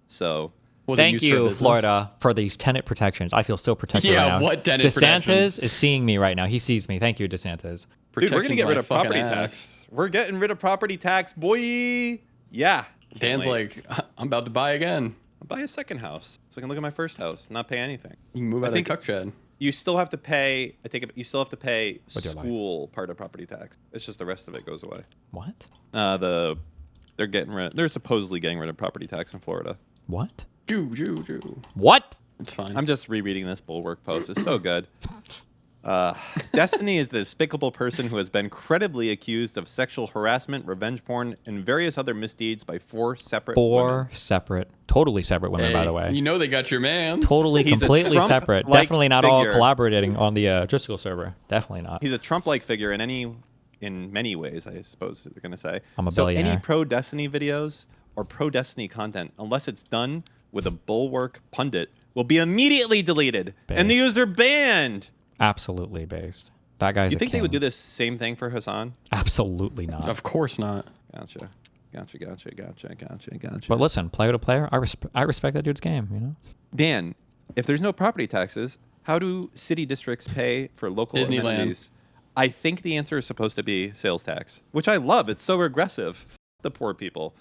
So, Wasn't Thank used for you, business. Florida, for these tenant protections. I feel so protected Yeah, right now. what tenant DeSantis protections? is seeing me right now. He sees me. Thank you, DeSantis. dude, we're going to Protection's get rid my of fucking property ass. tax. We're getting rid of property tax, boy. Yeah. Dan's like, I'm about to buy again. I'll buy a second house so I can look at my first house, not pay anything. You can move out of the think- cuck shed. You still have to pay. I take it. You still have to pay What's your life? school part of property tax. It's just the rest of it goes away. What? They're supposedly getting rid of property tax in Florida. What? Jew. What? It's fine. I'm just rereading this Bulwark post. It's so good. Destiny is the despicable person who has been credibly accused of sexual harassment, revenge porn, and various other misdeeds by 4 separate women. Totally separate women, by the way. You know they got your man. Totally, He's a completely Trump-like separate. Definitely not all figure. collaborating on the Driscoll server. Definitely not. He's a Trump-like figure in many ways, I suppose they're going to say. I'm a so billionaire. any pro-Destiny videos or pro-Destiny content, unless it's done with a Bulwark pundit, will be immediately deleted and the Based. user banned. Absolutely based. That guy's You a think they would king. do this same thing for Hasan? Absolutely not. Of course not. Gotcha. But listen, player to player, I respect that dude's game, you know? Dan, if there's no property taxes, how do city districts pay for local Disneyland. amenities? I think the answer is supposed to be sales tax, which I love. It's so regressive. F the poor people.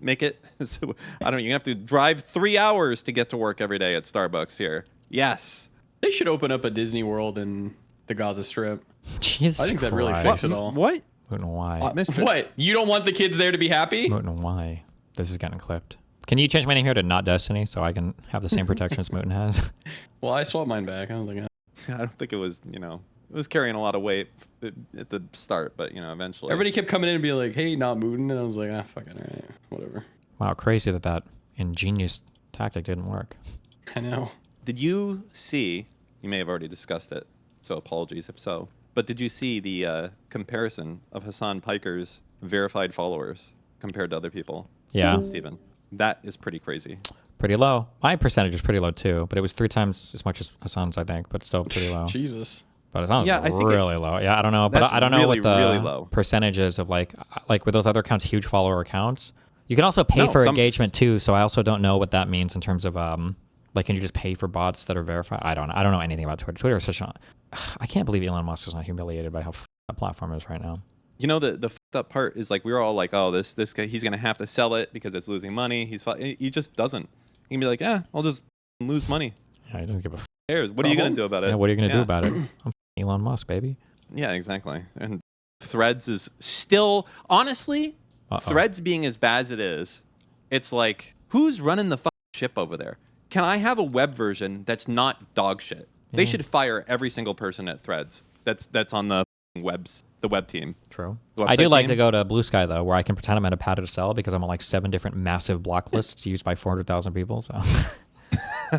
Make it so, I don't know, you have to drive 3 hours to get to work every day at Starbucks here. Yes. They should open up a Disney World in the Gaza Strip. Jesus I think that really Christ. fixes it all. What? Mooten, why? Mr. What? You don't want the kids there to be happy? Mooten, why? This is getting clipped. Can you change my name here to Not Destiny so I can have the same protections Mooten has? Well, I swapped mine back. I was like, I don't think it was, it was carrying a lot of weight at the start, but, eventually. everybody kept coming in and being like, hey, not Mooten. And I was like, fucking all right, whatever. Wow, crazy that ingenious tactic didn't work. I know. Did you see, you may have already discussed it, so apologies if so, But did you see the comparison of Hasan Piker's verified followers compared to other people? Yeah. Steven. That is pretty crazy. Pretty low. My percentage is pretty low too, but it was 3 times as much as Hasan's, I think, but still pretty low. Jesus. But Hasan's Yeah, I think really low. Yeah, I don't know, but that's I don't know really, what the really low. percentages of like with those other accounts, huge follower accounts. You can also pay for engagement too, so I also don't know what that means in terms of like, can you just pay for bots that are verified? I don't know anything about Twitter. Twitter is such a... I can't believe Elon Musk is not humiliated by how that platform is right now. You know, the fucked up part is like we were all like, oh, this guy, he's gonna have to sell it because it's losing money. He just doesn't. He can be like, yeah, I'll just lose money. Yeah, I don't give a Cares. What are you gonna do about it? Yeah, what are you gonna do about it? I'm Elon Musk, baby. Yeah, exactly. And Threads is still, honestly, Threads being as bad as it is, it's like, who's running the fucking ship over there? Can I have a web version that's not dog shit? Yeah. They should fire every single person at Threads that's on the web team. True. The I do website like team. to go to Blue Sky though, where I can pretend I'm at a padded cell because I'm on like 7 different massive block lists used by 400,000 people. So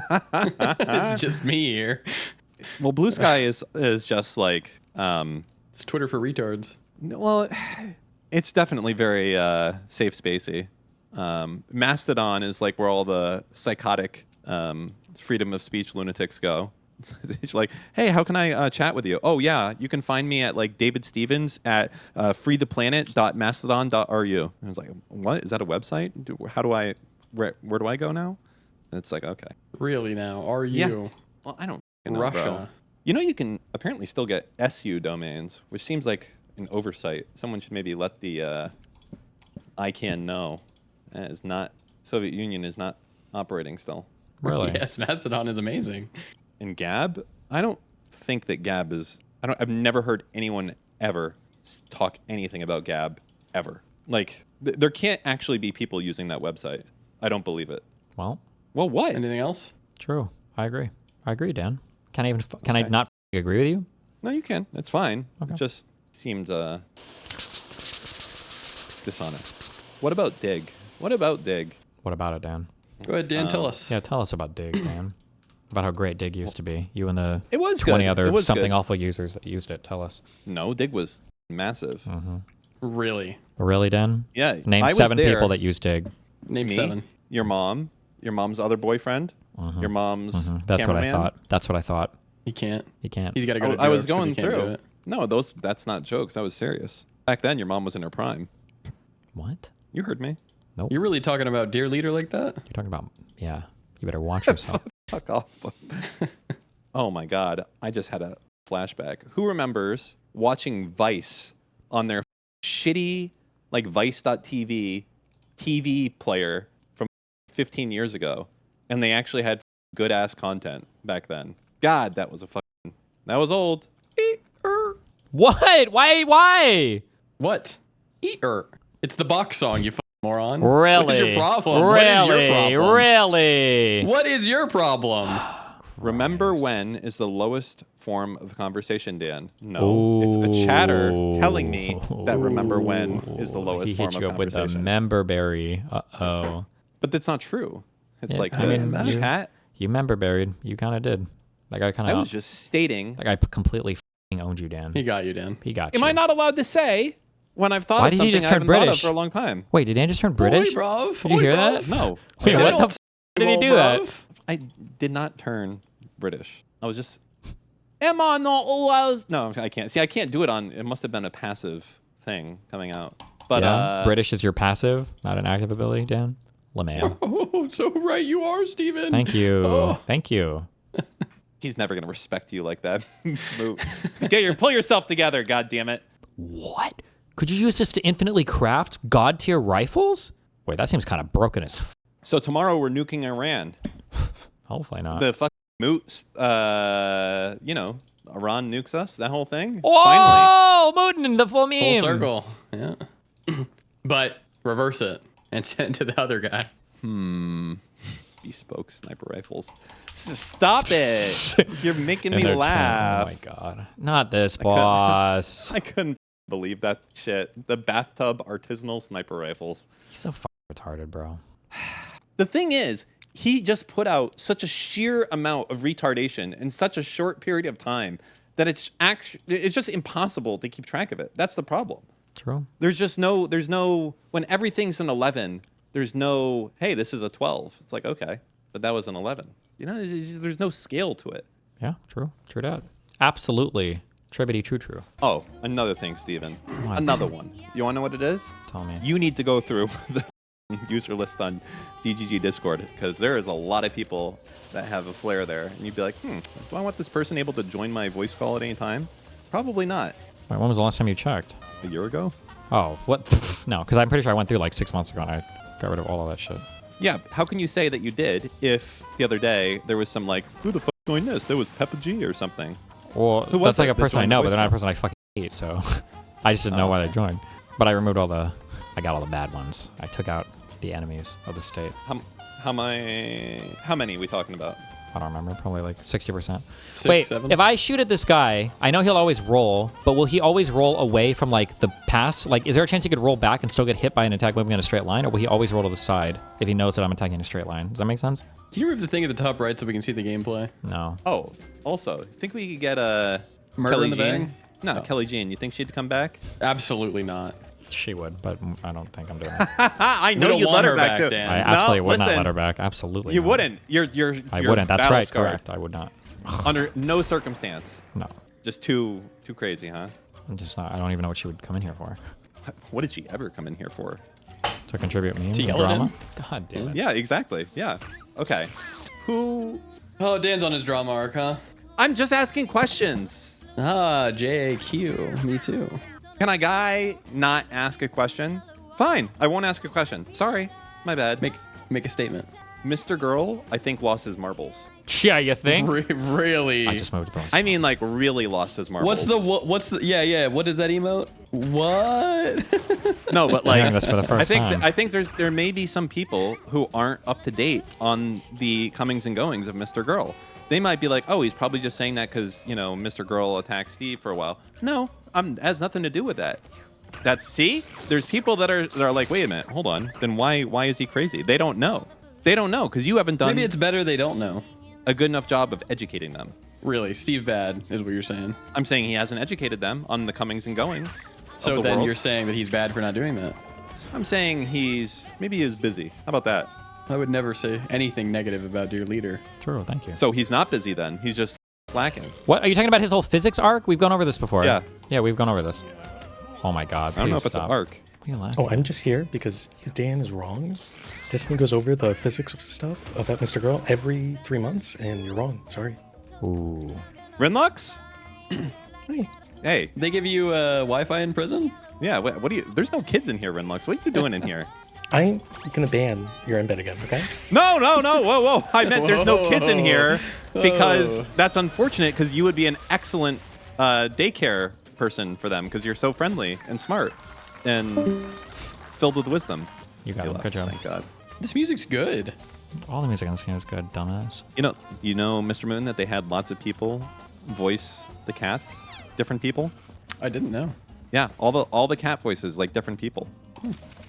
It's just me here. Well, Blue Sky is just like It's Twitter for retards. well, it's definitely very safe spacey. Mastodon is like where all the psychotic freedom of speech lunatics go. It's like, hey, how can I chat with you? Oh yeah, you can find me at like David Stevens at freetheplanet.mastodon.ru. And I was like, what is that a website? Where do I go now? And it's like, okay. Really now? Are you? Yeah. Well, I don't know, Russia. bro. You know, you can apparently still get SU domains, which seems like an oversight. Someone should maybe let the ICANN know. That is not, Soviet Union is not operating still. really, Yes, Mastodon is amazing. And Gab, I don't think that Gab is. I've never heard anyone ever talk anything about Gab ever. Like there can't actually be people using that website. I don't believe it. well, What? Anything else? true. I agree, Dan. Can I not agree with you? No, you can. It's fine. Okay. It just seemed dishonest. What about Dig? What about Dig? What about it, Dan? Go ahead, Dan. Tell us. Yeah, tell us about Dig, Dan. About how great Dig used to be. You and the It was 20 good. other It was something good. awful users that used it. Tell us. No, Dig was massive. Really? Really, Dan? Yeah, Name I was 7 there. people that use Dig. Name Me, 7. your mom's other boyfriend, your mom's That's cameraman. what I thought. That's what I thought. He can't. He can't. He's got to go to I was jokes 'cause he going can't do through. it. No, that's not jokes. That was serious. Back then, your mom was in her prime. What? You heard me. You're really talking about Dear Leader like that? You're talking about? Yeah. You better watch yourself. Fuck off. Oh my God. I just had a flashback. Who remembers watching Vice on their shitty, like Vice.tv TV player from 15 years ago? And they actually had good ass content back then. God, that was old. What? Why? What? Eater. It's the box song, you moron. Really? What is your problem? Really? What is your problem? Really? What is your problem? Remember when is the lowest form of conversation, Dan? No, it's a chatter telling me that remember when is the lowest He form hit of you up with the conversation. member berry. Uh-oh. But that's not true. It's Yeah, like I the mean, chat. You member buried. You kind of did. That guy kind I of. was just stating. That guy completely f***ing owned you, Dan. He got you, Dan. He got you. Am I not allowed to say when I've thought Why of did you something just I turn haven't thought of British? for a long time? Wait, did Dan just turn British? Oi, bruv. Did you Oi, hear bruv. that? No. Wait, what the don't f*** did he do that? bruv. I did not turn British. I was just. Am I not always? No, I can't. See, I can't do it on. It must have been a passive thing coming out. But Yeah? British is your passive, not an active ability, Dan? LeMay. Oh, so right you are, Steven. Thank you. Oh. Thank you. he's never gonna respect you like that. Pull yourself together, God damn it. What? Could you use this to infinitely craft god tier rifles? Wait, that seems kind of broken as f. So tomorrow we're nuking Iran. Hopefully not. The fucking Mout, Iran nukes us. That whole thing. Oh, Mootin, the full meme. Full circle. Yeah. But reverse it and send it to the other guy. Bespoke sniper rifles. Stop it! You're making And me they're laugh. Oh my god. Not this, boss. I couldn't believe that shit. The bathtub artisanal sniper rifles. He's so fucking retarded, bro. The thing is, he just put out such a sheer amount of retardation in such a short period of time that it's just impossible to keep track of it. That's the problem. True. There's no when everything's an 11. There's no, hey, this is a 12. It's like, okay, but that was an 11. You know, there's no scale to it. Yeah, true. True that. Absolutely. Tribbity true. Oh, another thing, Steven. What? Another one. You want to know what it is? Tell me. You need to go through the user list on DGG Discord, because there is a lot of people that have a flare there. And you'd be like, do I want this person able to join my voice call at any time? Probably not. Wait, when was the last time you checked? A year ago? Oh, what? No, because I'm pretty sure I went through like 6 months ago and I got rid of all of that shit. Yeah, how can you say that you did if the other day there was some like, who the fuck joined this? There was Peppa G or something. Well, Who was that's like that a that person I joined the know, but voice they're not a call? person I fucking hate, so I just didn't know why they joined. But I removed I got all the bad ones. I took out the enemies of the state. How many are we talking about? I don't remember, probably like 60%. 6, Wait, 7? if I shoot at this guy, I know he'll always roll, but will he always roll away from like the pass? Like, is there a chance he could roll back and still get hit by an attack moving in a straight line, or will he always roll to the side if he knows that I'm attacking in a straight line? Does that make sense? Can you remove the thing at the top right so we can see the gameplay? No. Oh, also, think we could get a Murder Kelly in the Jean? bag? No, Oh. Kelly Jean. You think she'd come back? Absolutely not. She would, but I don't think I'm doing it. I know don't you'd want let her her back, back, too. Dan. I absolutely would not listen, let her back. Absolutely You not. wouldn't. You're I wouldn't. That's battle right. scarred. Correct. I would not. Under no circumstance. No. Just too crazy, huh? I'm just not. I don't even know what she would come in here for. What did she ever come in here for? To contribute memes To and yell at drama? him? God damn it. Yeah, exactly. Yeah. Okay. Who? Oh, Dan's on his drama arc, huh? I'm just asking questions. Ah, JAQ. Me too. Can a guy not ask a question? Fine. I won't ask a question. Sorry. My bad. Make a statement. Mr. Girl, I think, lost his marbles. Yeah, you think? Really? I just moved the I mean, like, really lost his marbles. What's the yeah, what is that emote? What? No, but Hearing like, this for the first time. I think there may be some people who aren't up to date on the comings and goings of Mr. Girl. They might be like, oh, he's probably just saying that because, you know, Mr. Girl attacked Steve for a while. No, it has nothing to do with that. See, there's people that are like, wait a minute, hold on. Then why is he crazy? They don't know. They don't know because you haven't done Maybe it's better they don't know. a good enough job of educating them. Really, Steve bad is what you're saying. I'm saying he hasn't educated them on the comings and goings. So of the then world. you're saying that he's bad for not doing that. I'm saying maybe he's busy. How about that? I would never say anything negative about your leader. True, thank you. So he's not busy then. He's just slacking. What, are you talking about his whole physics arc? We've gone over this before. Yeah. Yeah, we've gone over this. Oh my god, I don't know please if it's an stop. arc. Are you lying? Oh, I'm just here because Dan is wrong. Destiny goes over the physics stuff about Mr. Girl every 3 months, and you're wrong. Sorry. Ooh. Rinlux? Hey. Hey. They give you Wi-Fi in prison? Yeah, what do you... There's no kids in here, Rinlux. What are you doing in here? I'm gonna ban your embed again, okay? No. Whoa. I meant there's no kids in here because Whoa. that's unfortunate because you would be an excellent daycare person for them because you're so friendly and smart and filled with wisdom. You got He him. left, Good job. Thank God. This music's good. All the music on this game is good, dumbass. You know, Mr. Moon, that they had lots of people voice the cats, different people. I didn't know. Yeah, all the cat voices like different people.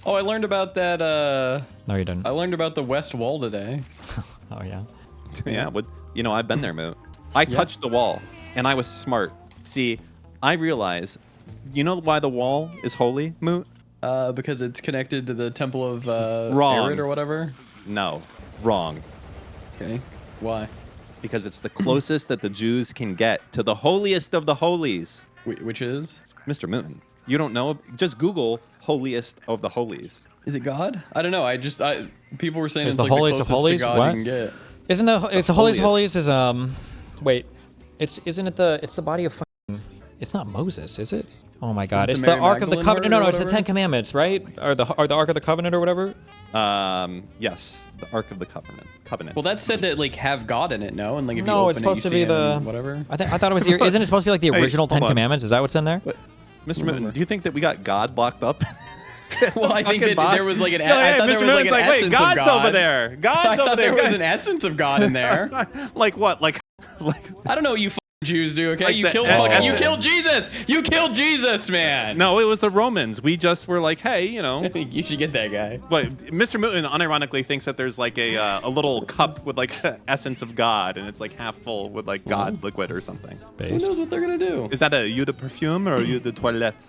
Oh, I learned about that. No, you didn't. I learned about the West Wall today. Oh, yeah? Yeah, I've been there, Moot. I touched the wall, and I was smart. See, I realize, you know why the wall is holy, Moot? Because it's connected to the Temple of Wrong. Arid or whatever. No, wrong. Okay, why? Because it's the closest that the Jews can get to the holiest of the holies. Which is? Mr. Moon, you don't know? Just Google holiest of the holies. Is it God? I don't know. People were saying Is it's the like holiest the of closest holies? to God What? you can get. Isn't it's the holiest of holiest. holies is wait, isn't it the body of fucking, it's not Moses, is it? Oh my god, it it's the the Mary Ark of the Magdalene Covenant. one No, or it's the whatever? Ten Commandments, right? Or the Ark of the Covenant or whatever. Yes, the Ark of the Covenant. Well, that's said to like have God in it, no? And like if you No, open it's supposed it, to you be see the him, whatever. I thought it was. Isn't it supposed to be like the Hey, original hold Ten on. Commandments? Is that what's in there? But, Mr. Moon, do you think that we got God locked up? Well, I think Fucking that box? there was like an. No, I hey, thought there Mr. was like Moon's an like, wait, essence God's of God. over there. God's I over thought there. there was an essence of God in there. Like what? Like I don't know what you Jews do. Okay, Like you the- killed oh. fucking, you killed Jesus. You killed Jesus, man. No, it was the Romans. We just were like, hey, you know. You should get that guy. But Mr. Mutin unironically thinks that there's like a little cup with like essence of God, and it's like half full with like God liquid or something. Who knows what they're gonna do? Is that a eau de perfume or a eau de toilette?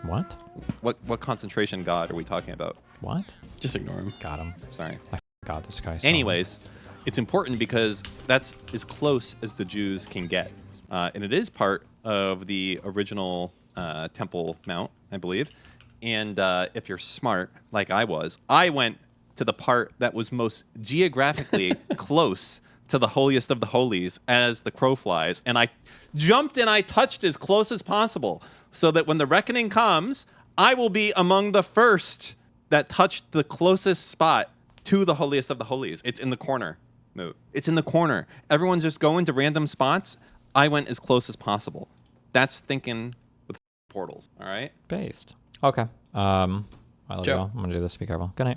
What? What concentration God are we talking about? What? Just ignore him. Got him. Sorry. I got this guy. So Anyways, it's important because that's as close as the Jews can get. And it is part of the original Temple Mount, I believe. And if you're smart, like I was, I went to the part that was most geographically close to the holiest of the holies as the crow flies. And I jumped and I touched as close as possible so that when the reckoning comes, I will be among the first that touched the closest spot to the holiest of the holies. It's in the corner, Moot. It's in the corner. Everyone's just going to random spots. I went as close as possible. That's thinking with portals, all right? based. Okay. I love you Joe. all. I'm gonna do this. Be careful. Good night.